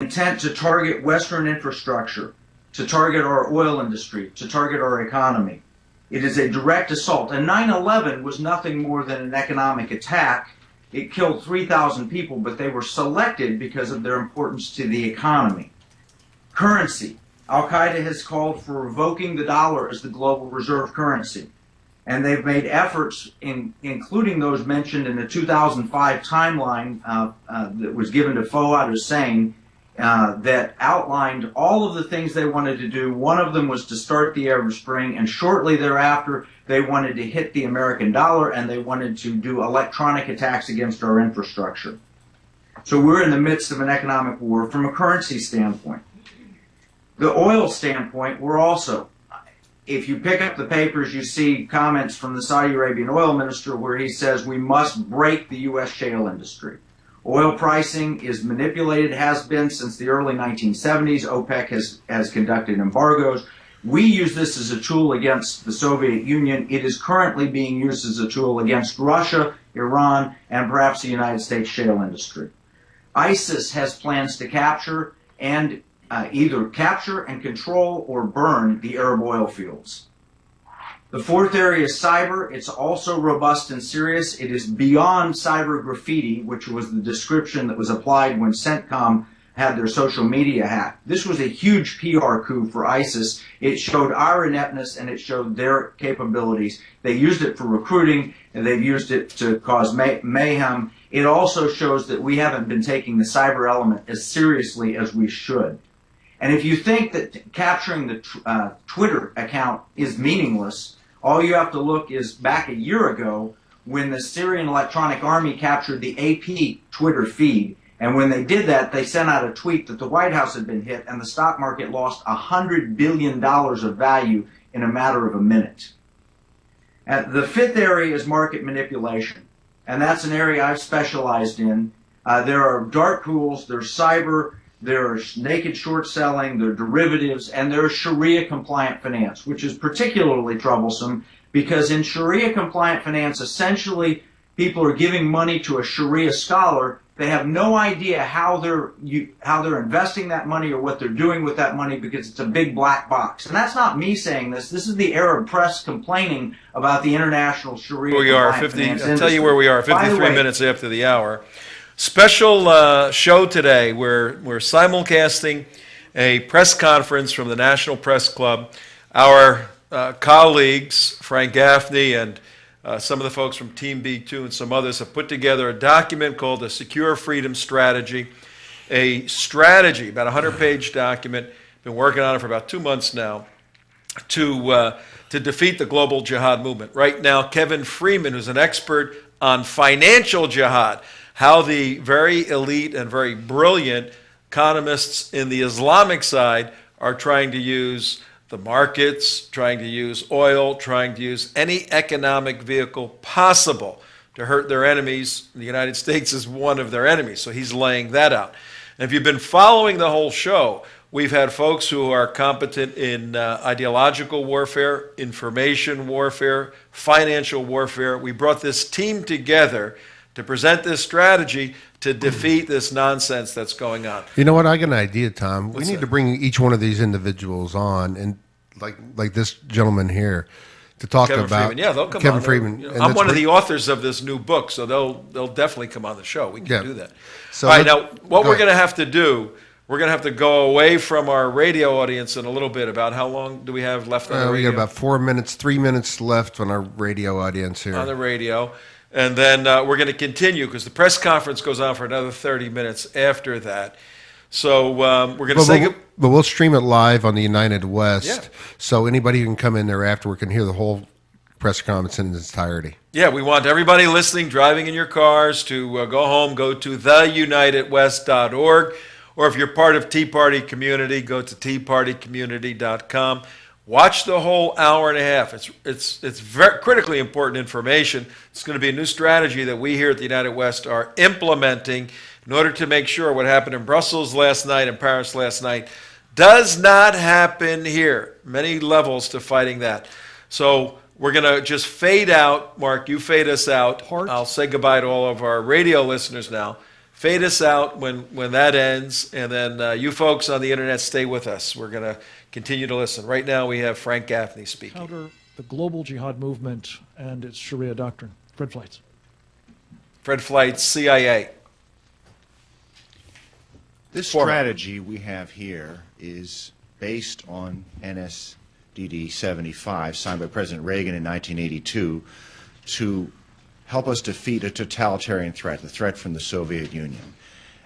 intent to target Western infrastructure, to target our oil industry, to target our economy. It is a direct assault. And 9/11 was nothing more than an economic attack. It killed 3,000 people, but they were selected because of their importance to the economy. Currency. Al-Qaeda has called for revoking the dollar as the global reserve currency. And they've made efforts, including those mentioned in the 2005 timeline that was given to Fouad Hussein, that outlined all of the things they wanted to do. One of them was to start the Arab Spring, and shortly thereafter, they wanted to hit the American dollar, and they wanted to do electronic attacks against our infrastructure. So we're in the midst of an economic war from a currency standpoint. The oil standpoint, we're also, if you pick up the papers, you see comments from the Saudi Arabian oil minister where he says we must break the U.S. shale industry. Oil pricing is manipulated, has been since the early 1970s. OPEC has conducted embargoes. We use this as a tool against the Soviet Union. It is currently being used as a tool against Russia, Iran, and perhaps the United States shale industry. ISIS has plans to capture and either capture and control or burn the Arab oil fields. The fourth area is cyber. It's also robust and serious. It is beyond cyber graffiti, which was the description that was applied when CENTCOM had their social media hacked. This was a huge PR coup for ISIS. It showed our ineptness and it showed their capabilities. They used it for recruiting and they've used it to cause mayhem. It also shows that we haven't been taking the cyber element as seriously as we should. And if you think that capturing the Twitter account is meaningless, all you have to look is back a year ago when the Syrian Electronic Army captured the AP Twitter feed. And when they did that, they sent out a tweet that the White House had been hit and the stock market lost $100 billion of value in a matter of a minute. The fifth area is market manipulation. And that's an area I've specialized in. There are dark pools, there's cyber, there's naked short selling, there are derivatives, and there's Sharia compliant finance, which is particularly troublesome because in Sharia compliant finance, essentially people are giving money to a Sharia scholar. They have no idea how they're investing that money or what they're doing with that money because it's a big black box. And that's not me saying this. This is the Arab press complaining about the international Sharia compliant finance industry. I'll tell you where we are, 53 minutes after the hour. Special show today. We're simulcasting a press conference from the National Press Club. Our colleagues, Frank Gaffney and some of the folks from Team B2 and some others have put together a document called the Secure Freedom Strategy, a strategy, about a 100-page document, been working on it for about 2 months now, to defeat the Global Jihad Movement. Right now, Kevin Freeman, who's an expert on financial jihad, how the very elite and very brilliant economists in the Islamic side are trying to use the markets, trying to use oil, trying to use any economic vehicle possible to hurt their enemies. The United States is one of their enemies, so he's laying that out. And if you've been following the whole show, we've had folks who are competent in ideological warfare, information warfare, financial warfare. We brought this team together to present this strategy to defeat this nonsense that's going on. You know what? I got an idea, Tom. What's we need that? to bring each one of these individuals on, and like this gentleman here, to talk Kevin about Freeman. Yeah, they'll come Kevin on. Freeman. I'm And one of that's the authors of this new book, so they'll definitely come on the show. We can do that. So all right, now what go we're ahead. going to have to do, we're going to have to go away from our radio audience in a little bit. About how long do we have left on the We radio? got about 4 minutes, 3 minutes left on our radio audience here. On the radio. And then we're going to continue because the press conference goes on for another 30 minutes after that. So we're going to say But we'll stream it live on the United West, Yeah. so anybody who can come in there afterward can hear the whole press conference in its entirety. Yeah, we want everybody listening, driving in your cars, to go home, go to theunitedwest.org, or if you're part of Tea Party Community, go to teapartycommunity.com. Watch the whole hour and a half. It's very critically important information. It's going to be a new strategy that we here at the United West are implementing in order to make sure what happened in Brussels last night and Paris last night does not happen here. Many levels to fighting that. So we're going to just fade out. Mark, you fade us out. I'll say goodbye to all of our radio listeners now. Fade us out when that ends, and then you folks on the internet stay with us. We're going to continue to listen. Right now we have Frank Gaffney speaking. Counter the Global Jihad Movement and its Sharia doctrine. Fred Fleitz. Fred Fleitz, CIA. This strategy we have here is based on NSDD 75, signed by President Reagan in 1982, to help us defeat a totalitarian threat, the threat from the Soviet Union.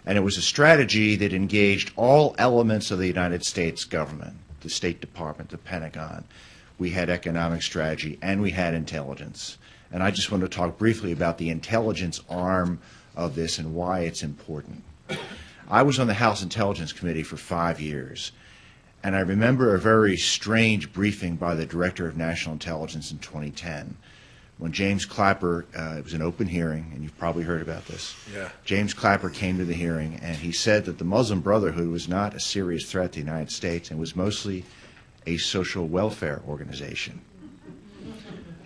And it was a strategy that engaged all elements of the United States government, the State Department, the Pentagon. We had economic strategy, and we had intelligence. And I just want to talk briefly about the intelligence arm of this and why it's important. I was on the House Intelligence Committee for 5 years, and I remember a very strange briefing by the Director of National Intelligence in 2010 when James Clapper, it was an open hearing, and you've probably heard about this. Yeah. James Clapper came to the hearing, and he said that the Muslim Brotherhood was not a serious threat to the United States and was mostly a social welfare organization.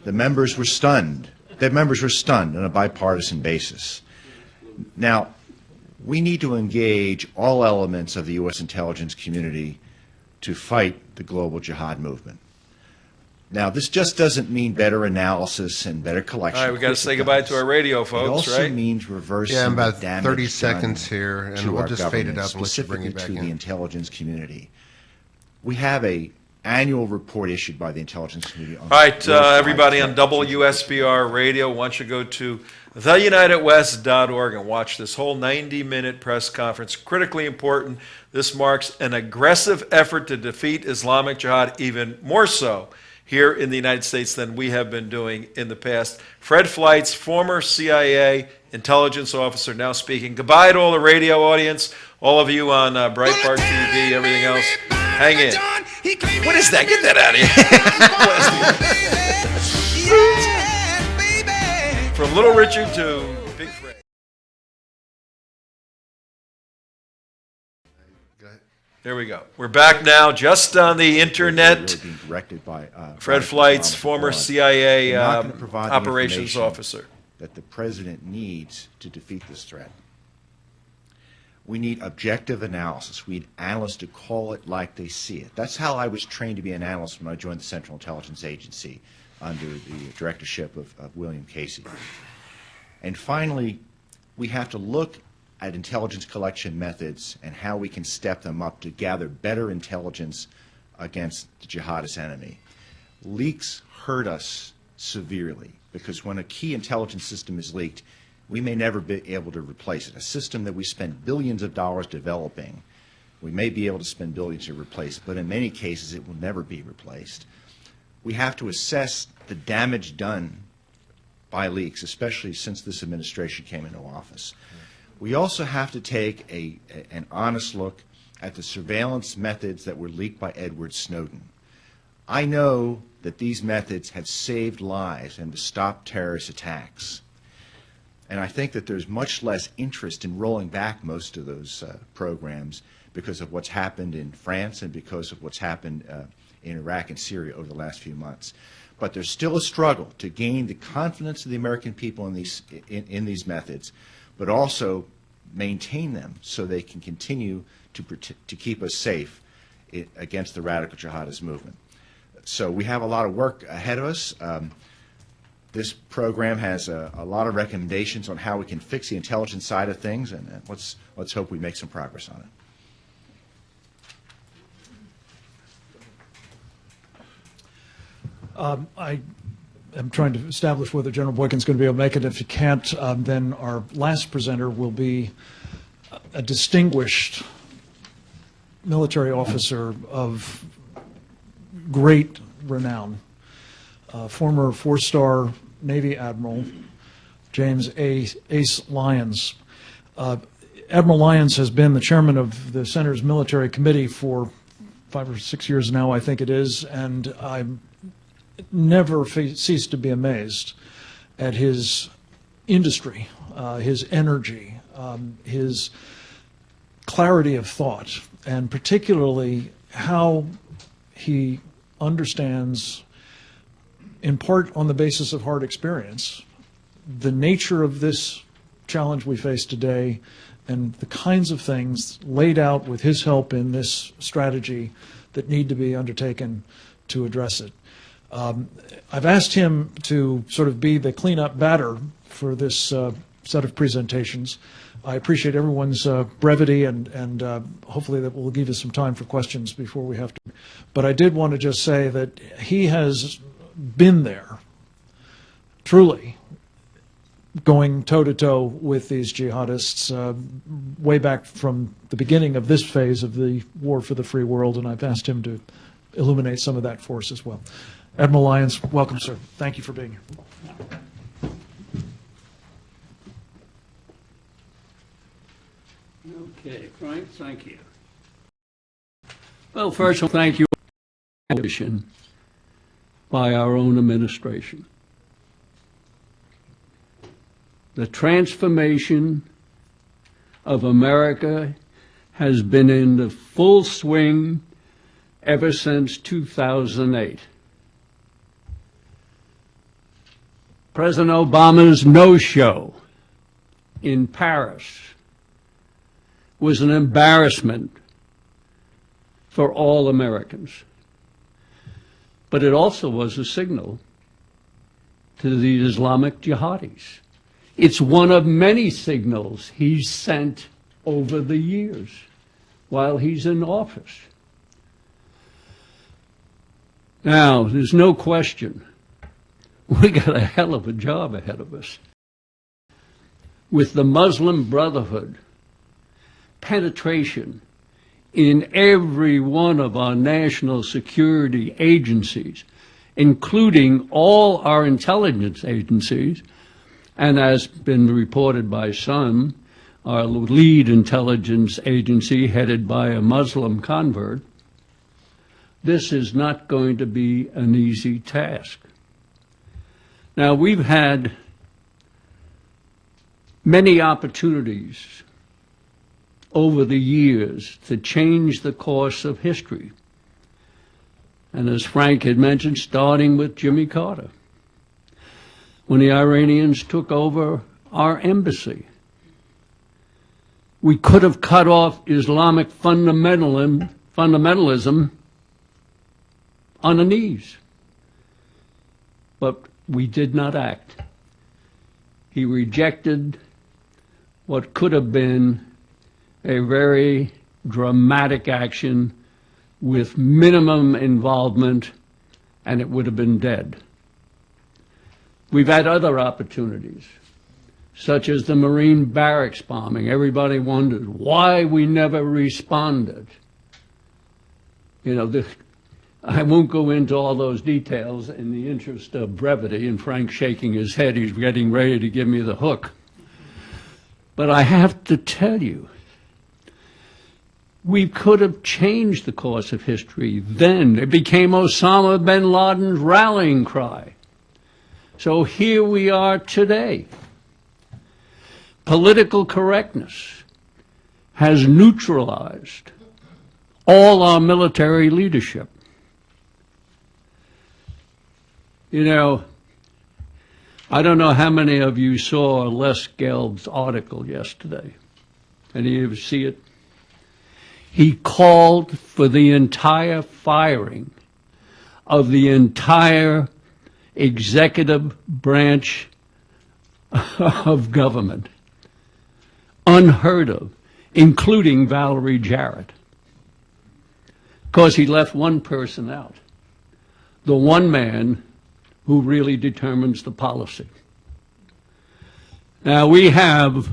The members were stunned. The members were stunned on a bipartisan basis. Now, we need to engage all elements of the U.S. intelligence community to fight the global jihad movement. Now, this just doesn't mean better analysis and better collection. All right, we got to say goodbye to our radio It folks, also right? means reversing Yeah, about the damage 30 done seconds here, and to we'll our just fade it government, up and let you bring it specifically back to in. the intelligence community. We have a annual report issued by the intelligence community. On All right, real-time everybody on threats. WSBR radio, why don't you go to theunitedwest.org and watch this whole 90-minute press conference. Critically important. This marks an aggressive effort to defeat Islamic Jihad, even more so here in the United States than we have been doing in the past. Fred Fleitz, former CIA intelligence officer, now speaking. Goodbye to all the radio audience, all of you on Breitbart TV, everything else. Hang in. What is that? Get that out of here. From Little Richard to Big Fred. There we go. We're back now, just on the internet. Really being directed by, Fred radical Fleitz, Islamic former broad. CIA They're not gonna provide the operations information officer. that the president needs to defeat this threat. We need objective analysis. We need analysts to call it like they see it. That's how I was trained to be an analyst when I joined the Central Intelligence Agency under the directorship of William Casey. And finally, we have to look at intelligence collection methods and how we can step them up to gather better intelligence against the jihadist enemy. Leaks hurt us severely because when a key intelligence system is leaked, we may never be able to replace it. A system that we spend billions of dollars developing, we may be able to spend billions to replace it, but in many cases it will never be replaced. We have to assess the damage done by leaks, especially since this administration came into office. We also have to take an honest look at the surveillance methods that were leaked by Edward Snowden. I know that these methods have saved lives and stopped terrorist attacks. And I think that there's much less interest in rolling back most of those programs because of what's happened in France and because of what's happened in Iraq and Syria over the last few months. But there's still a struggle to gain the confidence of the American people in these methods, but also maintain them so they can continue to keep us safe against the radical jihadist movement. So we have a lot of work ahead of us. This program has a lot of recommendations on how we can fix the intelligence side of things, and let's hope we make some progress on it. I am trying to establish whether General Boykin's going to be able to make it. If he can't, then our last presenter will be a distinguished military officer of great renown, former four-star Navy Admiral James Ace Lyons. Admiral Lyons has been the chairman of the Center's Military Committee for 5 or 6 years now, I think it is, and I never cease to be amazed at his industry, his energy, his clarity of thought, and particularly how he understands, in part on the basis of hard experience, the nature of this challenge we face today and the kinds of things laid out with his help in this strategy that need to be undertaken to address it. I've asked him to sort of be the cleanup batter for this set of presentations. I appreciate everyone's brevity and hopefully that will give us some time for questions before we have to. But I did want to just say that he has been there, truly, going toe-to-toe with these jihadists way back from the beginning of this phase of the war for the free world, and I've asked him to illuminate some of that for us as well. Admiral Lyons, welcome, sir. Thank you for being here. Okay, Frank, thank you. Well, first of all, thank you for by our own administration. The transformation of America has been in the full swing ever since 2008. President Obama's no-show in Paris was an embarrassment for all Americans. But it also was a signal to the Islamic jihadis. It's one of many signals he's sent over the years while he's in office. Now, there's no question, we got a hell of a job ahead of us. With the Muslim Brotherhood penetration in every one of our national security agencies, including all our intelligence agencies, and as been reported by some, our lead intelligence agency headed by a Muslim convert, this is not going to be an easy task. Now, we've had many opportunities over the years to change the course of history. And as Frank had mentioned, starting with Jimmy Carter, when the Iranians took over our embassy. We could have cut off Islamic fundamentalism on the knees, but we did not act. He rejected what could have been a very dramatic action with minimum involvement, and it would have been dead. We've had other opportunities, such as the Marine barracks bombing. Everybody wondered why we never responded. You know, I won't go into all those details in the interest of brevity, and Frank's shaking his head. He's getting ready to give me the hook. But I have to tell you, we could have changed the course of history then. It became Osama bin Laden's rallying cry. So here we are today. Political correctness has neutralized all our military leadership. You know, I don't know how many of you saw Les Gelb's article yesterday. Any of you see it? He called for the entire firing of the entire executive branch of government. Unheard of, including Valerie Jarrett. Because he left one person out, the one man who really determines the policy. Now we have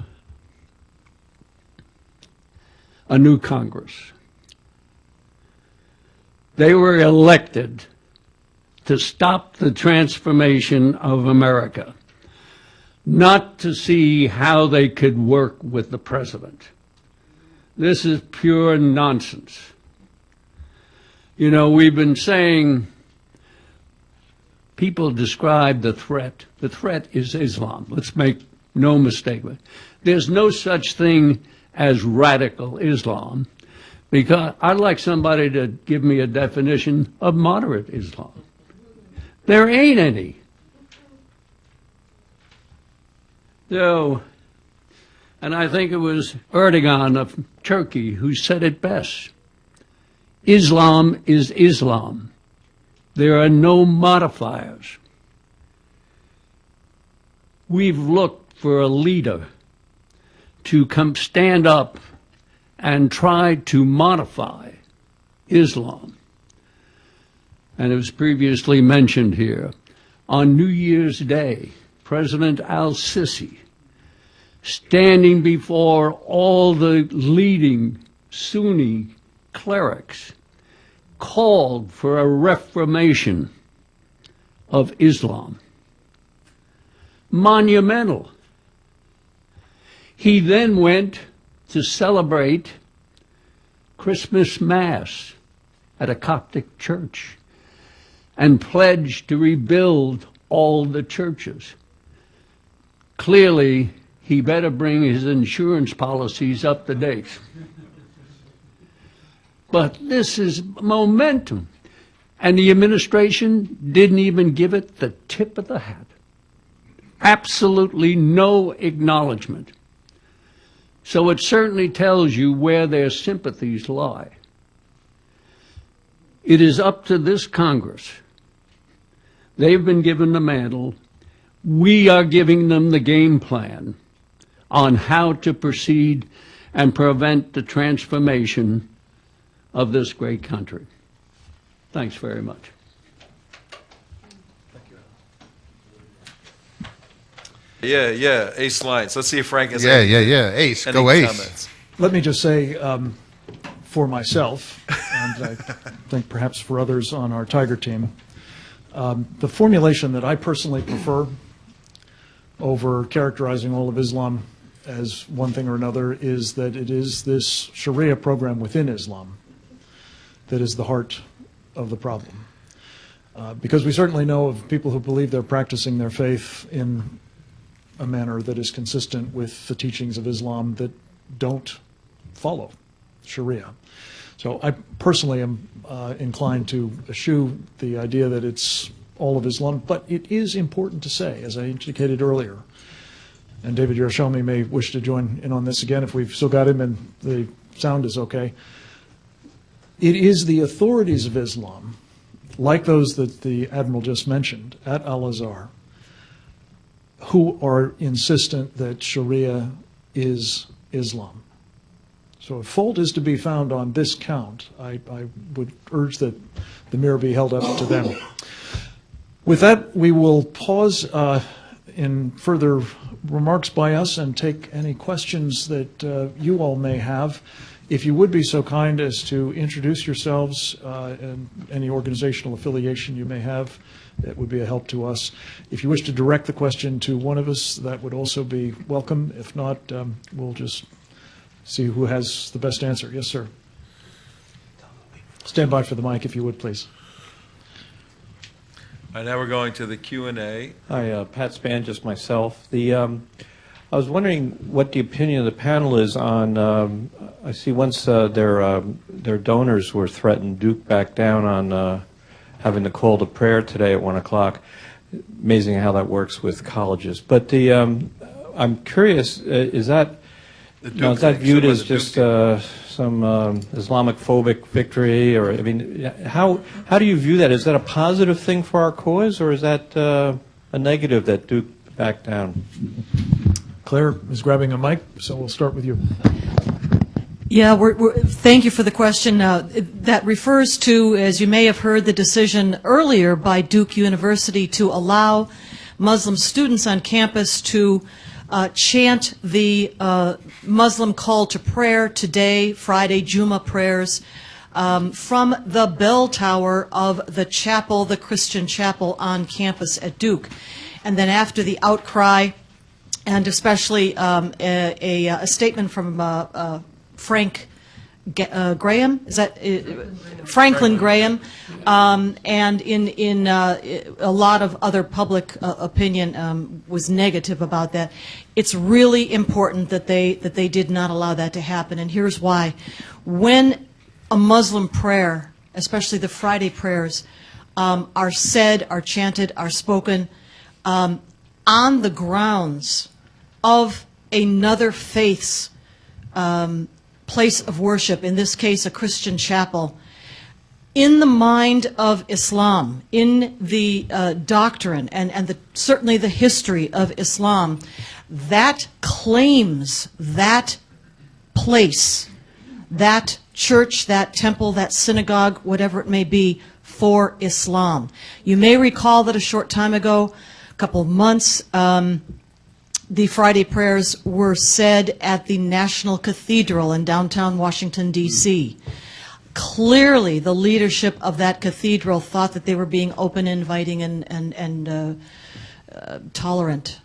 a new Congress. They were elected to stop the transformation of America, not to see how they could work with the president. This is pure nonsense. You know, we've been saying, people describe the threat. The threat is Islam. Let's make no mistake of it. There's no such thing as radical Islam, because I'd like somebody to give me a definition of moderate Islam. There ain't any. So, and I think it was Erdogan of Turkey who said it best. Islam is Islam. There are no modifiers. We've looked for a leader to come stand up and try to modify Islam. And it was previously mentioned here, on New Year's Day, President al-Sisi, standing before all the leading Sunni clerics, called for a reformation of Islam. Monumental. He then went to celebrate Christmas Mass at a Coptic church and pledged to rebuild all the churches. Clearly, he better bring his insurance policies up to date. But this is momentum. And the administration didn't even give it the tip of the hat. Absolutely no acknowledgement. So it certainly tells you where their sympathies lie. It is up to this Congress They've been given the mantle. We are giving them the game plan on how to proceed and prevent the transformation of this great country. Thanks very much. Yeah, Ace Lyons. Let's see if Frank has Yeah. Ace, any go Ace. comments. Let me just say, for myself, and I think perhaps for others on our Tiger team, the formulation that I personally prefer over characterizing all of Islam as one thing or another is that it is this Sharia program within Islam that is the heart of the problem. Because we certainly know of people who believe they're practicing their faith in a manner that is consistent with the teachings of Islam that don't follow Sharia. So I personally am inclined to eschew the idea that it's all of Islam, but it is important to say, as I indicated earlier, and David Yerushalmi may wish to join in on this again if we've still got him and the sound is okay. It is the authorities of Islam, like those that the Admiral just mentioned at Al-Azhar, who are insistent that Sharia is Islam. So if fault is to be found on this count, I would urge that the mirror be held up to them. With that, we will pause in further remarks by us and take any questions that you all may have. If you would be so kind as to introduce yourselves and any organizational affiliation you may have, that would be a help to us. If you wish to direct the question to one of us, that would also be welcome. If not, we'll just see who has the best answer. Yes, sir. Stand by for the mic, if you would, please. All right, now we're going to the Q&A. Hi, Pat Span, just myself. I was wondering what the opinion of the panel is on, I see once their donors were threatened, Duke backed down on having the call to prayer today at 1 o'clock. Amazing how that works with colleges. But I'm curious, is that viewed as just some Islamic phobic victory, or I mean, how do you view that? Is that a positive thing for our cause, or is that a negative that Duke backed down? Claire is grabbing a mic, so we'll start with you. Yeah, thank you for the question. That refers to, as you may have heard, the decision earlier by Duke University to allow Muslim students on campus to chant the Muslim call to prayer today, Friday, Juma prayers, from the bell tower of the chapel, the Christian chapel on campus at Duke. And then after the outcry, and especially a statement from Frank Graham, is that Franklin Graham, and in a lot of other public opinion was negative about that. It's really important that they did not allow that to happen, and here's why. When a Muslim prayer, especially the Friday prayers, are said, are chanted, are spoken on the grounds of another faith's place of worship, in this case a Christian chapel, in the mind of Islam, in the doctrine and certainly the history of Islam, that claims that place, that church, that temple, that synagogue, whatever it may be, for Islam. You may recall that a short time ago, a couple of months, the Friday prayers were said at the National Cathedral in downtown Washington, D.C. Clearly, the leadership of that cathedral thought that they were being open, inviting, and tolerant.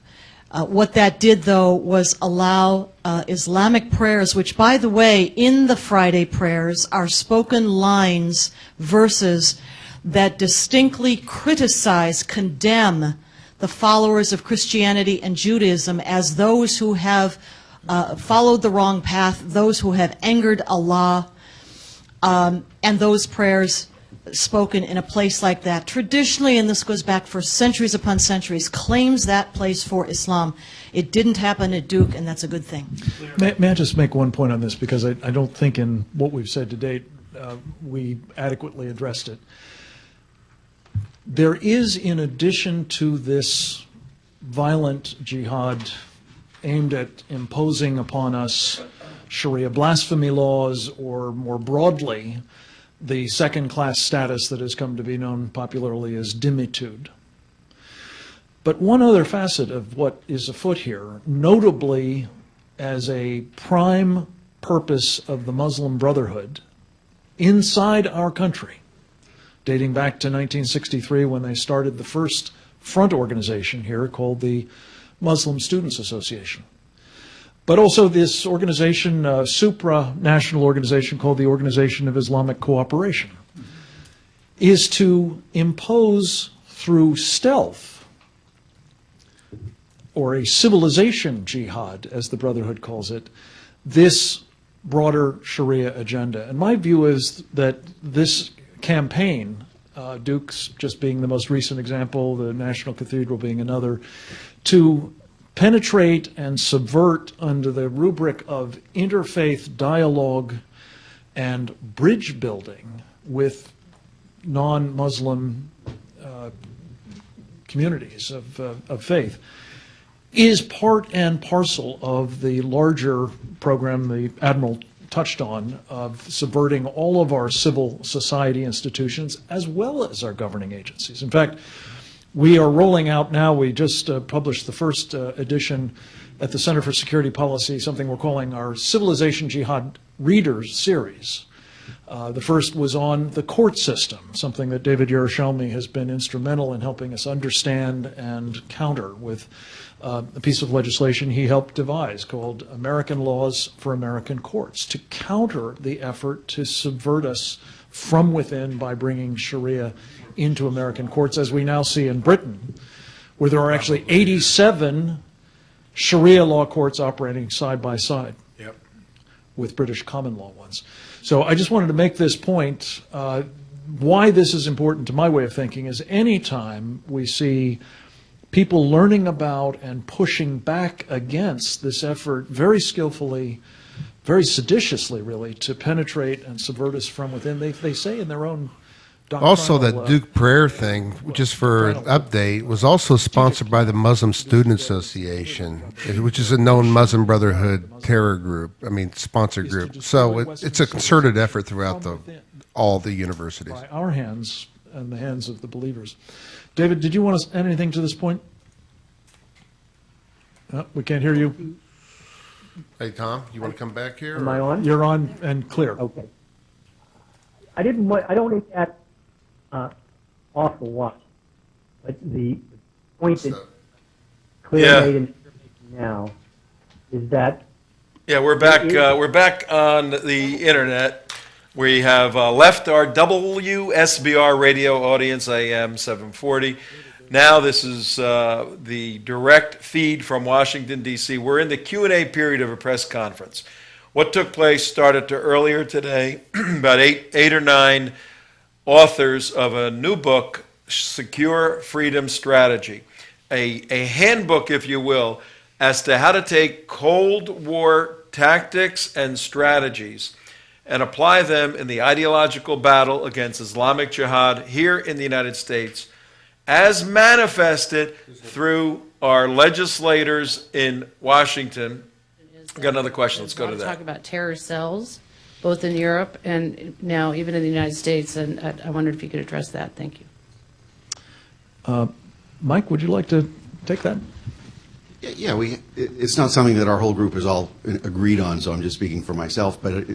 What that did, though, was allow Islamic prayers, which, by the way, in the Friday prayers are spoken lines, verses that distinctly criticize, condemn the followers of Christianity and Judaism as those who have followed the wrong path, those who have angered Allah, and those prayers spoken in a place like that, traditionally, and this goes back for centuries upon centuries, claims that place for Islam. It didn't happen at Duke, and that's a good thing. May I just make one point on this, because I don't think in what we've said to date we adequately addressed it. There is, in addition to this violent jihad aimed at imposing upon us Sharia blasphemy laws, or more broadly, the second-class status that has come to be known popularly as dhimmitude. But one other facet of what is afoot here, notably as a prime purpose of the Muslim Brotherhood inside our country, dating back to 1963 when they started the first front organization here called the Muslim Students Association. But also this organization, supranational organization called the Organization of Islamic Cooperation, is to impose through stealth, or a civilization jihad, as the Brotherhood calls it, this broader Sharia agenda. And my view is that this campaign, Duke's just being the most recent example, the National Cathedral being another, to penetrate and subvert under the rubric of interfaith dialogue and bridge building with non-Muslim communities of faith is part and parcel of the larger program the Admiral touched on of subverting all of our civil society institutions as well as our governing agencies. In fact, we are rolling out now, we just published the first edition at the Center for Security Policy, something we're calling our Civilization Jihad Readers Series. The first was on the court system, something that David Yerushalmi has been instrumental in helping us understand and counter with a piece of legislation he helped devise called American Laws for American Courts, to counter the effort to subvert us from within by bringing Sharia into American courts, as we now see in Britain, where there are actually 87 Sharia law courts operating side by side with British common law ones. So I just wanted to make this point. Why this is important to my way of thinking is anytime we see people learning about and pushing back against this effort very skillfully, very seditiously really, to penetrate and subvert us from within, they say in their own also, that Duke prayer thing, just for an update, was also sponsored by the Muslim Student Association, which is a known Muslim Brotherhood terror group, sponsored group. So it's a concerted effort throughout all the universities. By our hands and the hands of the believers. David, did you want to add anything to this point? No, we can't hear you. Hey, Tom, you want to come back here? Am I on? You're on and clear. Okay. I don't want to get awful lot, but the point that Claire made and you're making now is that we're back on the internet. We have left our WSBR radio audience, AM 740. Now this is the direct feed from Washington, D.C. We're in the Q&A period of a press conference. What took place started to earlier today, about eight or nine authors of a new book, Secure Freedom Strategy, a handbook, if you will, as to how to take Cold War tactics and strategies and apply them in the ideological battle against Islamic Jihad here in the United States, as manifested through our legislators in Washington. I've got another question. Let's go to that. Talk about terror cells, both in Europe and now even in the United States, and I wondered if you could address that. Thank you. Mike, would you like to take that? Yeah, it's not something that our whole group has all agreed on, so I'm just speaking for myself. But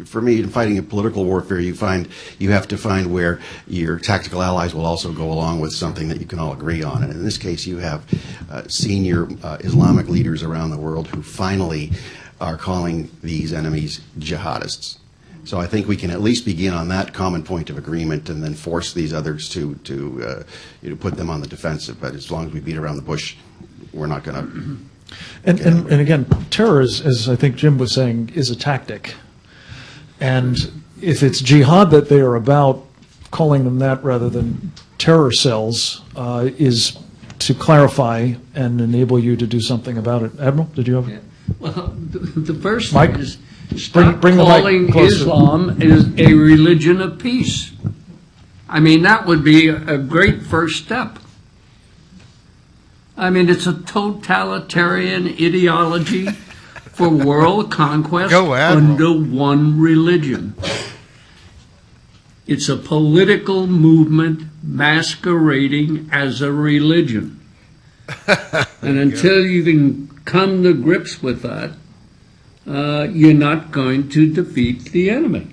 for me, in fighting a political warfare, you have to find where your tactical allies will also go along with something that you can all agree on. And in this case, you have senior Islamic leaders around the world who finally are calling these enemies jihadists. So I think we can at least begin on that common point of agreement, and then force these others to put them on the defensive. But as long as we beat around the bush, we're not going to. And again, terror, as I think Jim was saying, is a tactic. And if it's jihad that they are about, calling them that rather than terror cells is to clarify and enable you to do something about it. Admiral, did you have? Yeah. Well, the first Mike, thing is stop bring the mic calling closer. Islam is a religion of peace. I mean, that would be a great first step. I mean, it's a totalitarian ideology for world conquest under one religion. It's a political movement masquerading as a religion. And until you can come to grips with that, you're not going to defeat the enemy.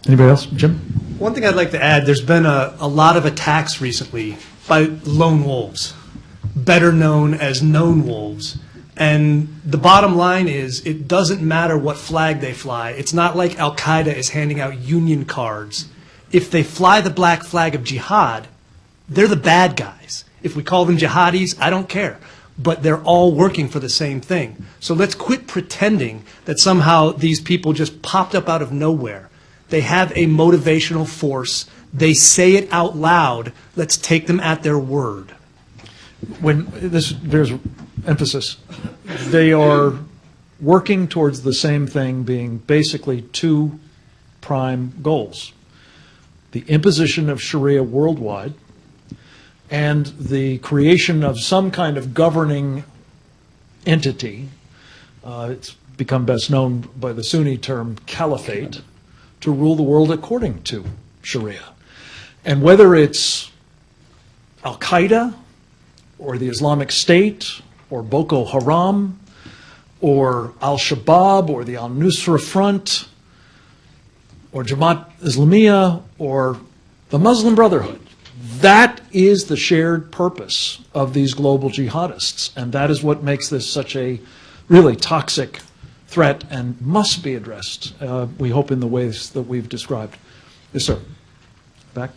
Anybody else? Jim? One thing I'd like to add, there's been a lot of attacks recently by lone wolves, better known as known wolves. And the bottom line is, it doesn't matter what flag they fly. It's not like Al-Qaeda is handing out union cards. If they fly the black flag of jihad, they're the bad guys. If we call them jihadis, I don't care. But they're all working for the same thing. So let's quit pretending that somehow these people just popped up out of nowhere. They have a motivational force. They say it out loud. Let's take them at their word. There's emphasis. They are working towards the same thing, being basically two prime goals: the imposition of Sharia worldwide and the creation of some kind of governing entity. It's become best known by the Sunni term caliphate, to rule the world according to Sharia. And whether it's Al-Qaeda or the Islamic State or Boko Haram or Al-Shabaab or the Al-Nusra Front or Jamaat Islamiyah or the Muslim Brotherhood, that is the shared purpose of these global jihadists. And that is what makes this such a really toxic threat and must be addressed, we hope, in the ways that we've described. Yes, sir. Back.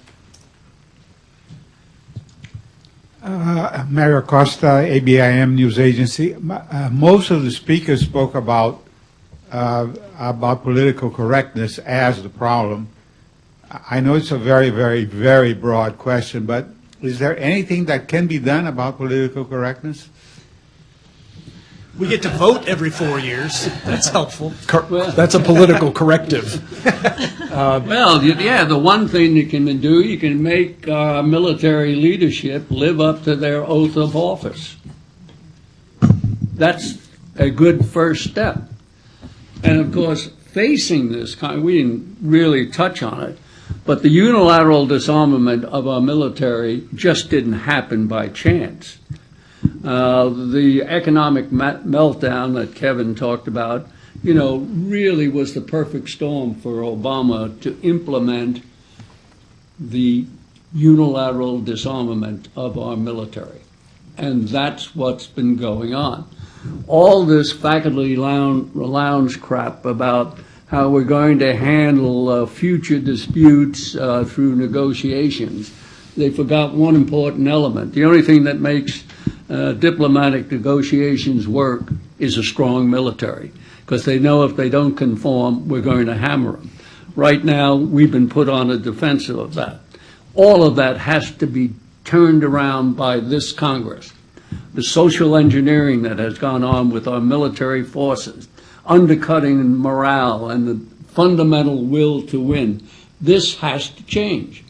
Mario Costa, ABIM News Agency. Most of the speakers spoke about political correctness as the problem. I know it's a very, very, very broad question, but is there anything that can be done about political correctness? We get to vote every 4 years. That's helpful. That's a political corrective. Well, yeah, the one thing you can do, you can make military leadership live up to their oath of office. That's a good first step. And of course, facing this kind, we didn't really touch on it, but the unilateral disarmament of our military just didn't happen by chance. The economic meltdown that Kevin talked about, really was the perfect storm for Obama to implement the unilateral disarmament of our military. And that's what's been going on. All this faculty lounge crap about how we're going to handle future disputes through negotiations, they forgot one important element. The only thing that makes diplomatic negotiations work is a strong military, because they know if they don't conform, we're going to hammer them. Right now, we've been put on a defensive of that. All of that has to be turned around by this Congress. The social engineering that has gone on with our military forces, undercutting morale and the fundamental will to win, this has to change.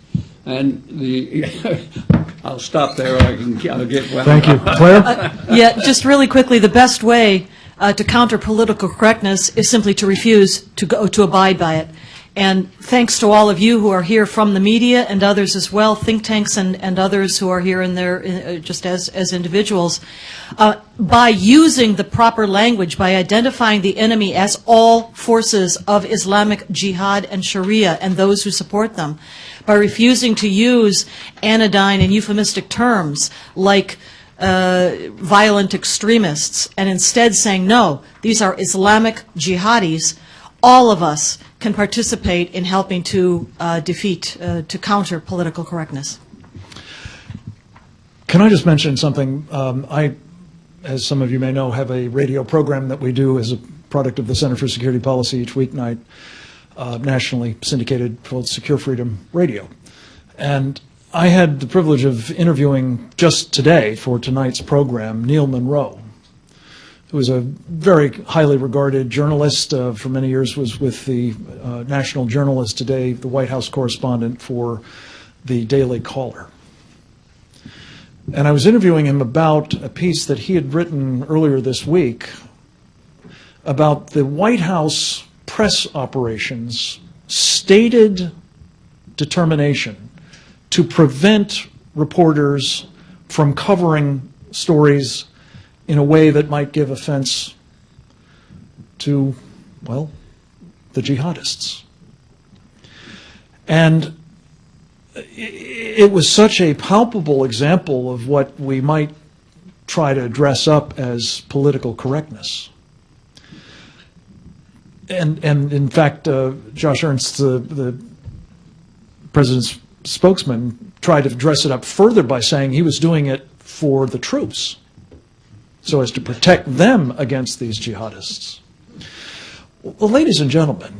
And I'll stop there. I'll get well. Thank you. Claire? Yeah, just really quickly, the best way to counter political correctness is simply to refuse to abide by it. And thanks to all of you who are here from the media and others as well, think tanks and others who are here in their, just as individuals, by using the proper language, by identifying the enemy as all forces of Islamic Jihad and Sharia and those who support them, by refusing to use anodyne and euphemistic terms like violent extremists, and instead saying, no, these are Islamic jihadis, all of us can participate in helping to to counter political correctness. Can I just mention something? I, as some of you may know, have a radio program that we do as a product of the Center for Security Policy each weeknight, nationally syndicated, called Secure Freedom Radio. And I had the privilege of interviewing just today for tonight's program Neil Monroe, who was a very highly regarded journalist, for many years was with the National Journalist Today, the White House correspondent for the Daily Caller. And I was interviewing him about a piece that he had written earlier this week about the White House press operations' stated determination to prevent reporters from covering stories in a way that might give offense to, well, the jihadists. And it was such a palpable example of what we might try to dress up as political correctness. And in fact, Josh Ernst, the president's spokesman, tried to dress it up further by saying he was doing it for the troops, so as to protect them against these jihadists. Well, ladies and gentlemen,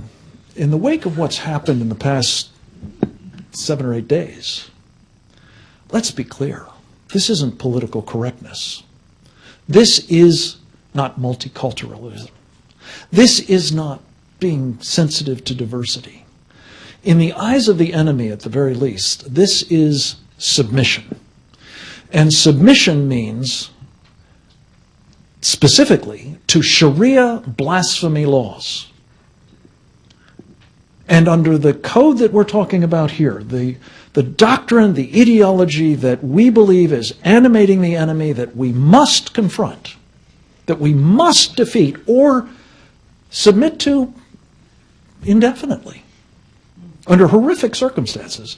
in the wake of what's happened in the past 7 or 8 days, let's be clear. This isn't political correctness. This is not multiculturalism. This is not being sensitive to diversity. In the eyes of the enemy, at the very least, this is submission. And submission means, specifically, to Sharia blasphemy laws. And under the code that we're talking about here, the doctrine, the ideology that we believe is animating the enemy, that we must confront, that we must defeat or submit to indefinitely, under horrific circumstances,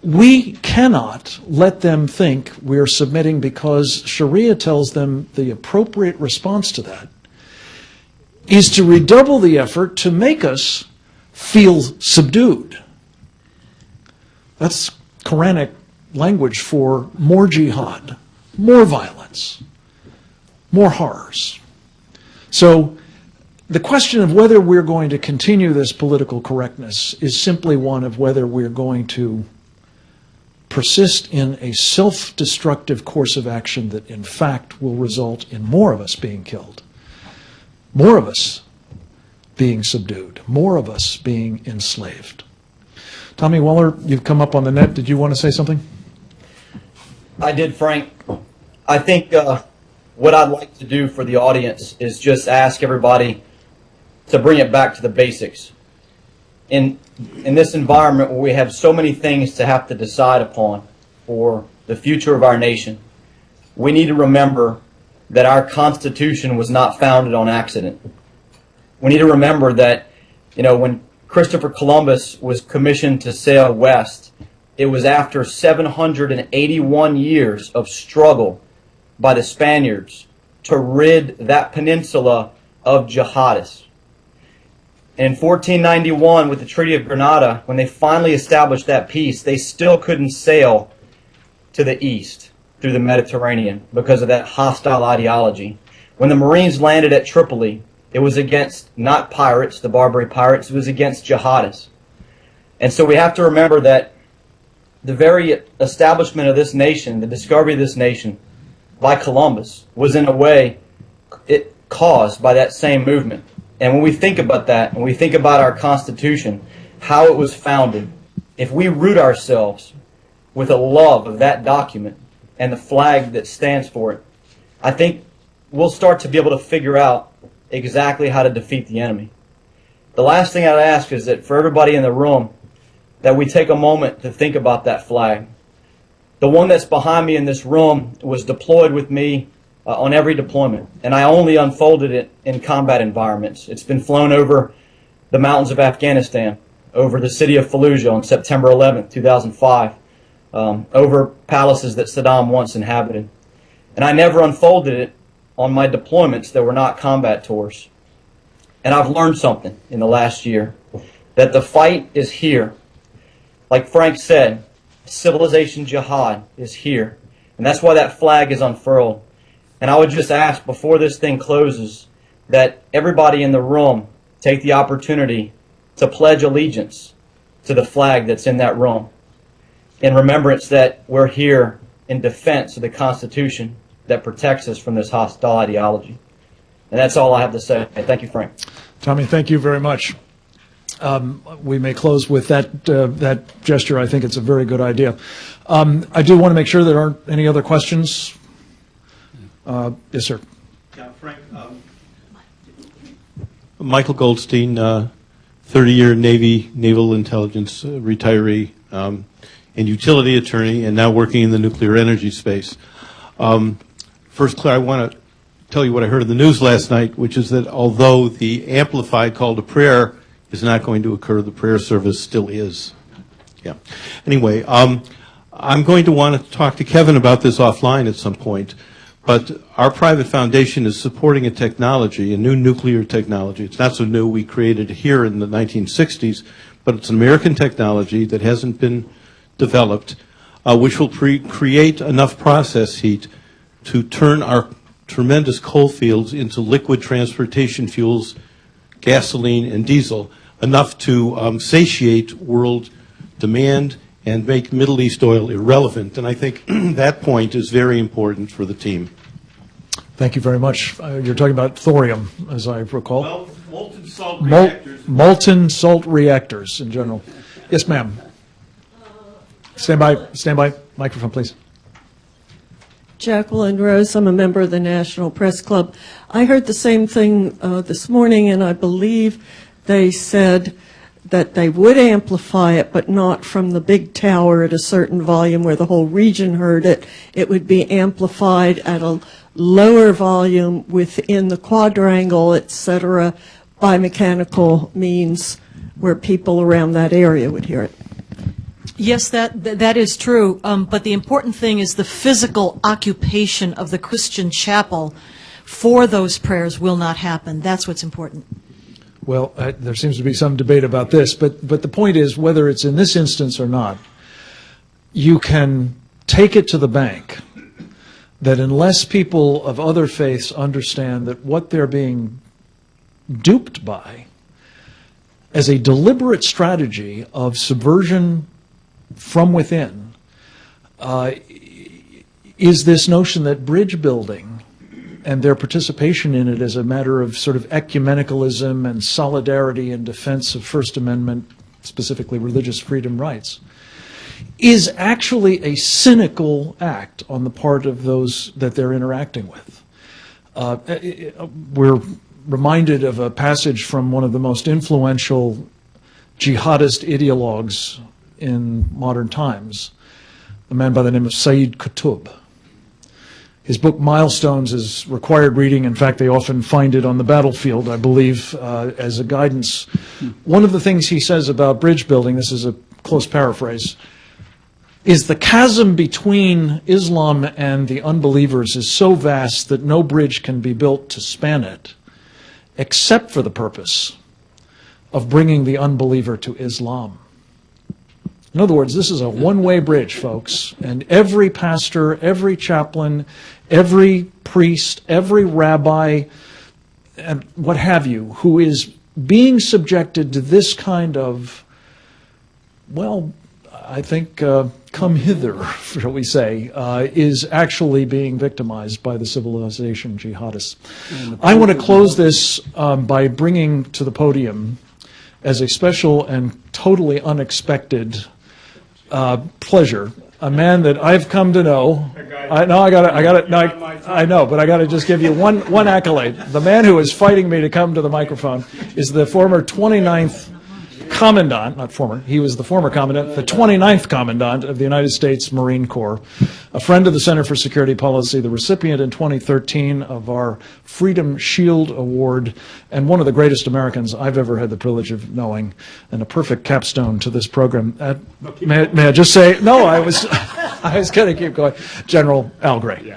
we cannot let them think we're submitting because Sharia tells them the appropriate response to that is to redouble the effort to make us feel subdued. That's Quranic language for more jihad, more violence, more horrors. So the question of whether we're going to continue this political correctness is simply one of whether we're going to persist in a self-destructive course of action that in fact will result in more of us being killed, more of us being subdued, more of us being enslaved. Tommy Weller, you've come up on the net. Did you want to say something? I did, Frank. I think what I'd like to do for the audience is just ask everybody to bring it back to the basics. In this environment where we have so many things to have to decide upon for the future of our nation, we need to remember that our Constitution was not founded on accident. We need to remember that, when Christopher Columbus was commissioned to sail west, it was after 781 years of struggle by the Spaniards to rid that peninsula of jihadists. And in 1491, with the Treaty of Granada, when they finally established that peace, they still couldn't sail to the east through the Mediterranean because of that hostile ideology. When the Marines landed at Tripoli, it was against not pirates, the Barbary pirates, it was against jihadists. And so we have to remember that the very establishment of this nation, the discovery of this nation by Columbus, was in a way caused by that same movement. And when we think about that, when we think about our Constitution, how it was founded, if we root ourselves with a love of that document and the flag that stands for it, I think we'll start to be able to figure out exactly how to defeat the enemy. The last thing I'd ask is that for everybody in the room, that we take a moment to think about that flag. The one that's behind me in this room was deployed with me on every deployment, and I only unfolded it in combat environments. It's been flown over the mountains of Afghanistan, over the city of Fallujah on September 11th, 2005, over palaces that Saddam once inhabited. And I never unfolded it on my deployments that were not combat tours. And I've learned something in the last year, that the fight is here. Like Frank said, civilization jihad is here. And that's why that flag is unfurled. And I would just ask, before this thing closes, that everybody in the room take the opportunity to pledge allegiance to the flag that's in that room, in remembrance that we're here in defense of the Constitution that protects us from this hostile ideology. And that's all I have to say. Thank you, Frank. Tommy, thank you very much. we may close with that gesture. I think it's a very good idea. I do want to make sure there aren't any other questions. Yes, sir. Yeah, Frank. Michael Goldstein, 30-year Navy naval intelligence retiree and utility attorney, and now working in the nuclear energy space. First, Claire, I want to tell you what I heard in the news last night, which is that although the amplified call to prayer is not going to occur, the prayer service still is. Yeah. Anyway, I'm going to want to talk to Kevin about this offline at some point, but our private foundation is supporting a technology, a new nuclear technology. It's not so new. We created it here in the 1960s, but it's an American technology that hasn't been developed, which will create enough process heat to turn our tremendous coal fields into liquid transportation fuels, gasoline and diesel, enough to satiate world demand and make Middle East oil irrelevant. And I think that point is very important for the team. Thank you very much. You're talking about thorium, as I recall. Well, molten salt reactors. Molten salt reactors in general. Yes, ma'am. Stand by. Microphone, please. Jacqueline Rose, I'm a member of the National Press Club. I heard the same thing this morning, and I believe they said that they would amplify it, but not from the big tower at a certain volume where the whole region heard it. It would be amplified at a lower volume within the quadrangle, et cetera, by mechanical means where people around that area would hear it. Yes, that is true, but the important thing is the physical occupation of the Christian chapel for those prayers will not happen. That's what's important. Well, there seems to be some debate about this, but the point is, whether it's in this instance or not, you can take it to the bank that unless people of other faiths understand that what they're being duped by as a deliberate strategy of subversion from within is this notion that bridge building and their participation in it as a matter of sort of ecumenicalism and solidarity in defense of First Amendment, specifically religious freedom rights, is actually a cynical act on the part of those that they're interacting with. We're reminded of a passage from one of the most influential jihadist ideologues in modern times, a man by the name of Sayyid Qutb. His book Milestones is required reading. In fact, they often find it on the battlefield, I believe, as a guidance. One of the things he says about bridge building, this is a close paraphrase, is the chasm between Islam and the unbelievers is so vast that no bridge can be built to span it, except for the purpose of bringing the unbeliever to Islam. In other words, this is a one-way bridge, folks, and every pastor, every chaplain, every priest, every rabbi, and what have you, who is being subjected to this kind of, well, I think, come hither, shall we say, is actually being victimized by the civilization jihadists. I want to close this by bringing to the podium, as a special and totally unexpected pleasure, a man that I've come to know. I know, but I got to just give you one accolade. The man who is fighting me to come to the microphone is the former 29th Commandant, not former, he was the former Commandant, the 29th Commandant of the United States Marine Corps, a friend of the Center for Security Policy, the recipient in 2013 of our Freedom Shield Award, and one of the greatest Americans I've ever had the privilege of knowing, and a perfect capstone to this program. May I just say, no, I was going to keep going. General Al Gray.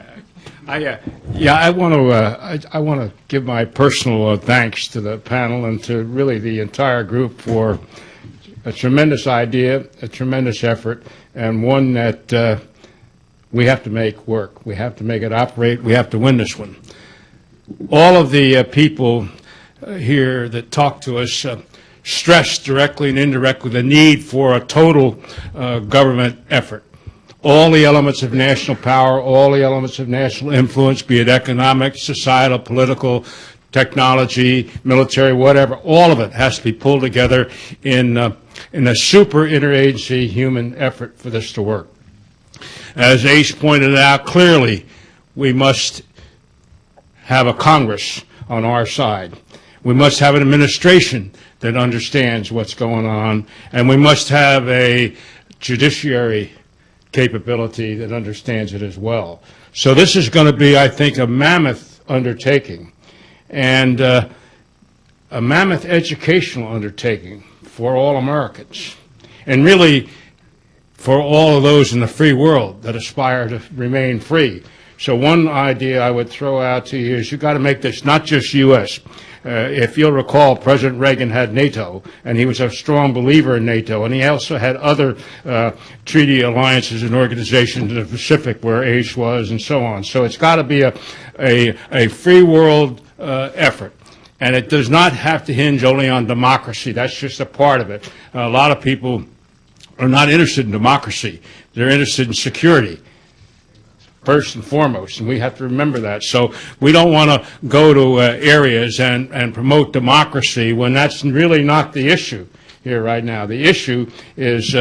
I want to give my personal thanks to the panel and to really the entire group for a tremendous idea, a tremendous effort, and one that we have to make work. We have to make it operate. We have to win this one. All of the people here that talk to us stress directly and indirectly the need for a total government effort. All the elements of national power, all the elements of national influence, be it economic, societal, political, technology, military, whatever, all of it has to be pulled together in a super interagency human effort for this to work. As Ace pointed out clearly, we must have a Congress on our side. We must have an administration that understands what's going on, and we must have a judiciary capability that understands it as well. So this is going to be, I think, a mammoth undertaking, and a mammoth educational undertaking for all Americans, and really for all of those in the free world that aspire to remain free. So one idea I would throw out to you is you've got to make this not just U.S. If you'll recall, President Reagan had NATO, and he was a strong believer in NATO, and he also had other treaty alliances and organizations in the Pacific where ACE was and so on. So it's got to be a free world effort. And it does not have to hinge only on democracy. That's just a part of it. A lot of people are not interested in democracy. They're interested in security, first and foremost, and we have to remember that. So we don't want to go to areas and promote democracy when that's really not the issue here right now. The issue is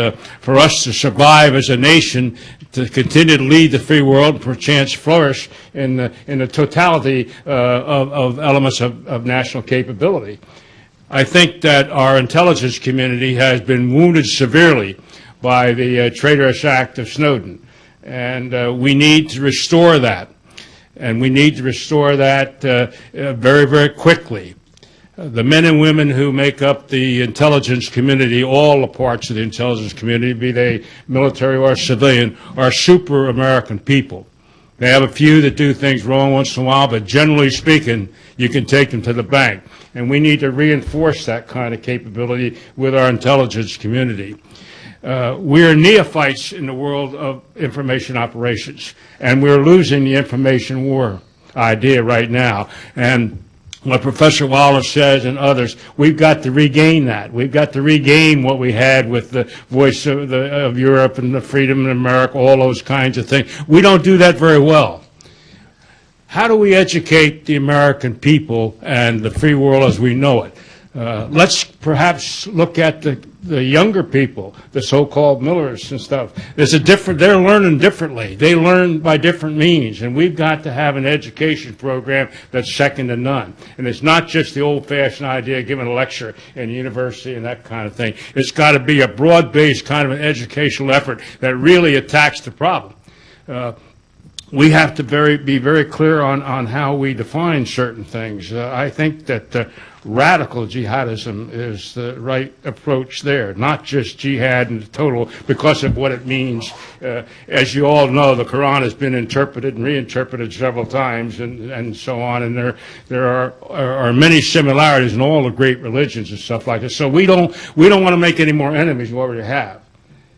for us to survive as a nation, to continue to lead the free world, and perchance flourish in the totality of elements of national capability. I think that our intelligence community has been wounded severely by the traitorous act of Snowden. And we need to restore that. And we need to restore that very, very quickly. The men and women who make up the intelligence community, all the parts of the intelligence community, be they military or civilian, are super American people. They have a few that do things wrong once in a while, but generally speaking, you can take them to the bank. And we need to reinforce that kind of capability with our intelligence community. We're neophytes in the world of information operations, and we're losing the information war idea right now. And what Professor Wallace says and others, we've got to regain that. We've got to regain what we had with the voice of Europe and the freedom in America, all those kinds of things. We don't do that very well. How do we educate the American people and the free world as we know it? Let's perhaps look at the younger people, the so-called Murderous and stuff. They're learning differently. They learn by different means, and we've got to have an education program that's second to none. And it's not just the old-fashioned idea of giving a lecture in university and that kind of thing. It's got to be a broad-based kind of an educational effort that really attacks the problem. We have to be very clear on how we define certain things. I think that radical jihadism is the right approach there, not just jihad in the total because of what it means. As you all know, the Quran has been interpreted and reinterpreted several times and so on, and there are many similarities in all the great religions and stuff like this. So we don't want to make any more enemies than we already have,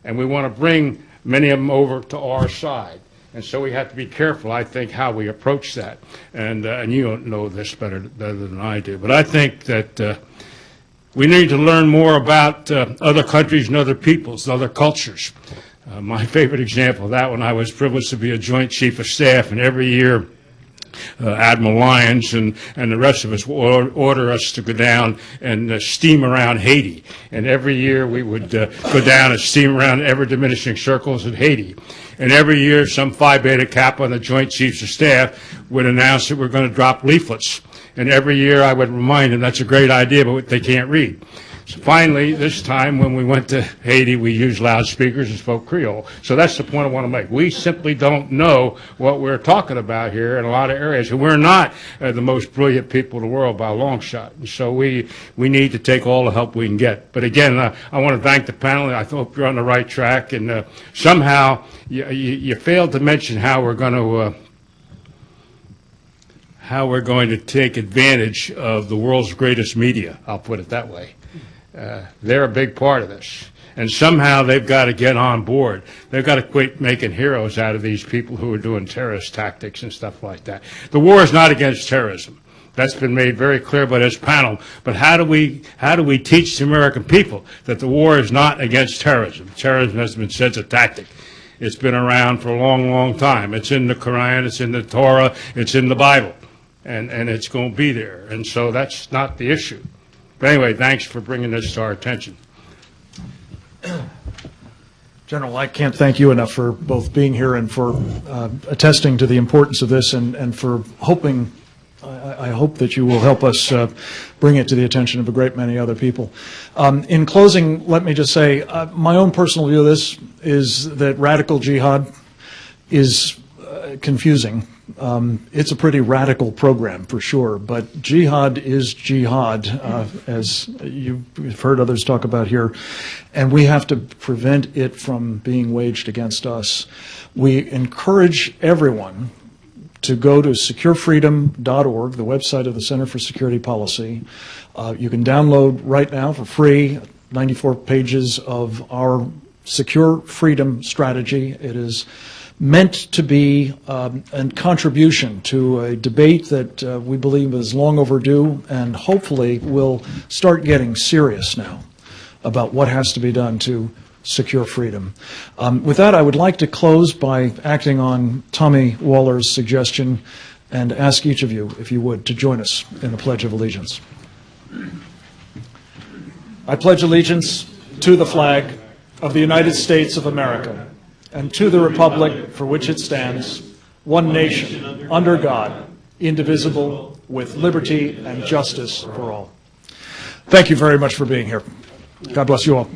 and we want to bring many of them over to our side. And so we have to be careful, I think, how we approach that. And you don't know this better than I do. But I think that we need to learn more about other countries and other peoples, other cultures. My favorite example of that one, I was privileged to be a Joint Chief of Staff, and every year Admiral Lyons and the rest of us order us to go down and steam around Haiti. And every year we would go down and steam around ever-diminishing circles in Haiti. And every year some Phi Beta Kappa on the Joint Chiefs of Staff would announce that we're going to drop leaflets. And every year I would remind them that's a great idea, but they can't read. So finally, this time when we went to Haiti, we used loudspeakers and spoke Creole. So that's the point I want to make. We simply don't know what we're talking about here in a lot of areas. And we're not the most brilliant people in the world by a long shot. And so we need to take all the help we can get. But again, I want to thank the panel. I hope you're on the right track. And somehow you failed to mention how we're going to take advantage of the world's greatest media. I'll put it that way. They're a big part of this. And somehow they've got to get on board. They've got to quit making heroes out of these people who are doing terrorist tactics and stuff like that. The war is not against terrorism. That's been made very clear by this panel. But how do we teach the American people that the war is not against terrorism? Terrorism has been said a tactic. It's been around for a long, long time. It's in the Quran, it's in the Torah, it's in the Bible. and it's going to be there. And so that's not the issue. But anyway, thanks for bringing this to our attention. General, I can't thank you enough for both being here and for attesting to the importance of this and for hoping, I hope that you will help us bring it to the attention of a great many other people. In closing, let me just say, my own personal view of this is that radical jihad is confusing. It's a pretty radical program for sure, but jihad is jihad, as you've heard others talk about here, and we have to prevent it from being waged against us. We encourage everyone to go to securefreedom.org, the website of the Center for Security Policy. You can download right now for free 94 pages of our Secure Freedom strategy. It is meant to be a contribution to a debate that we believe is long overdue and hopefully will start getting serious now about what has to be done to secure freedom. With that, I would like to close by acting on Tommy Waller's suggestion and ask each of you, if you would, to join us in the Pledge of Allegiance. I pledge allegiance to the flag of the United States of America and to the republic for which it stands, one nation, under God, indivisible, with liberty and justice for all. Thank you very much for being here. God bless you all.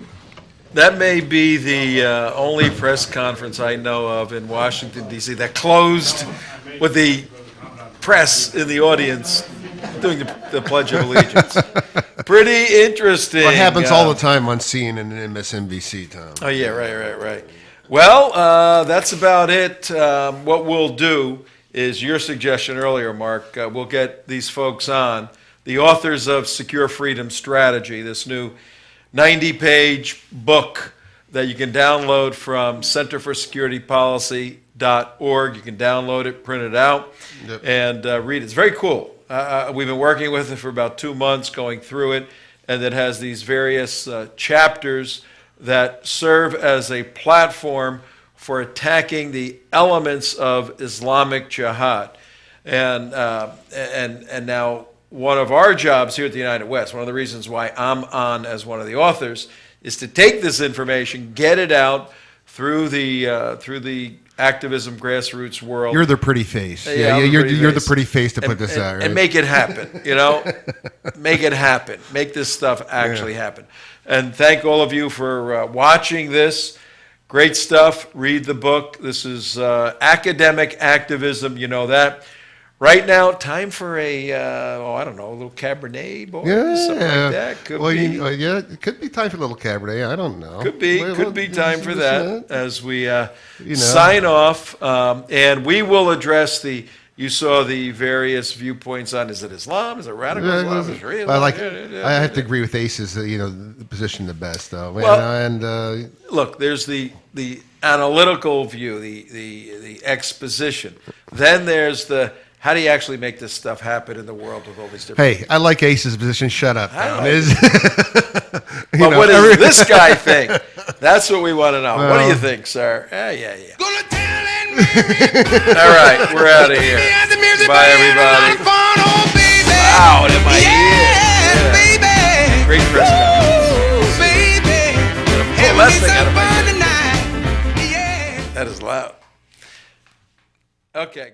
That may be the only press conference I know of in Washington, D.C. that closed with the press in the audience doing the Pledge of Allegiance. Pretty interesting. What happens all the time on CNN and MSNBC, Tom. Oh, yeah, right. Well, that's about it. What we'll do is your suggestion earlier, Mark. We'll get these folks on, the authors of Secure Freedom Strategy, this new 90-page book that you can download from centerforsecuritypolicy.org. You can download it, print it out, and read it. It's very cool. We've been working with it for about 2 months, going through it, and it has these various chapters that serve as a platform for attacking the elements of Islamic jihad. And now one of our jobs here at the United West, one of the reasons why I'm on as one of the authors, is to take this information, get it out through the activism grassroots world. You're the pretty face. Yeah, you're the pretty face to put this out, right? And make it happen, Make it happen. Make this stuff actually happen. And thank all of you for watching this. Great stuff. Read the book. This is academic activism. You know that. Right now, time for a, I don't know, a little Cabernet, boys, something like that. Could be. It could be time for a little Cabernet. I don't know. Could be time for that as we sign off. And we will address you saw the various viewpoints on, is it Islam? Is it radical Islam? Is it Sharia Islam? I have to agree with Ace's, the position the best, though. Well, look, there's the analytical view, the exposition. Then there's the, how do you actually make this stuff happen in the world with all these different I like Ace's position. Shut up. But what does this guy think? That's what we want to know. What do you think, sir? Yeah. All right, we're out of here. Bye, everybody. Wow, in my ear. Great press conference. Pull that thing out of my ear. That is loud. Okay.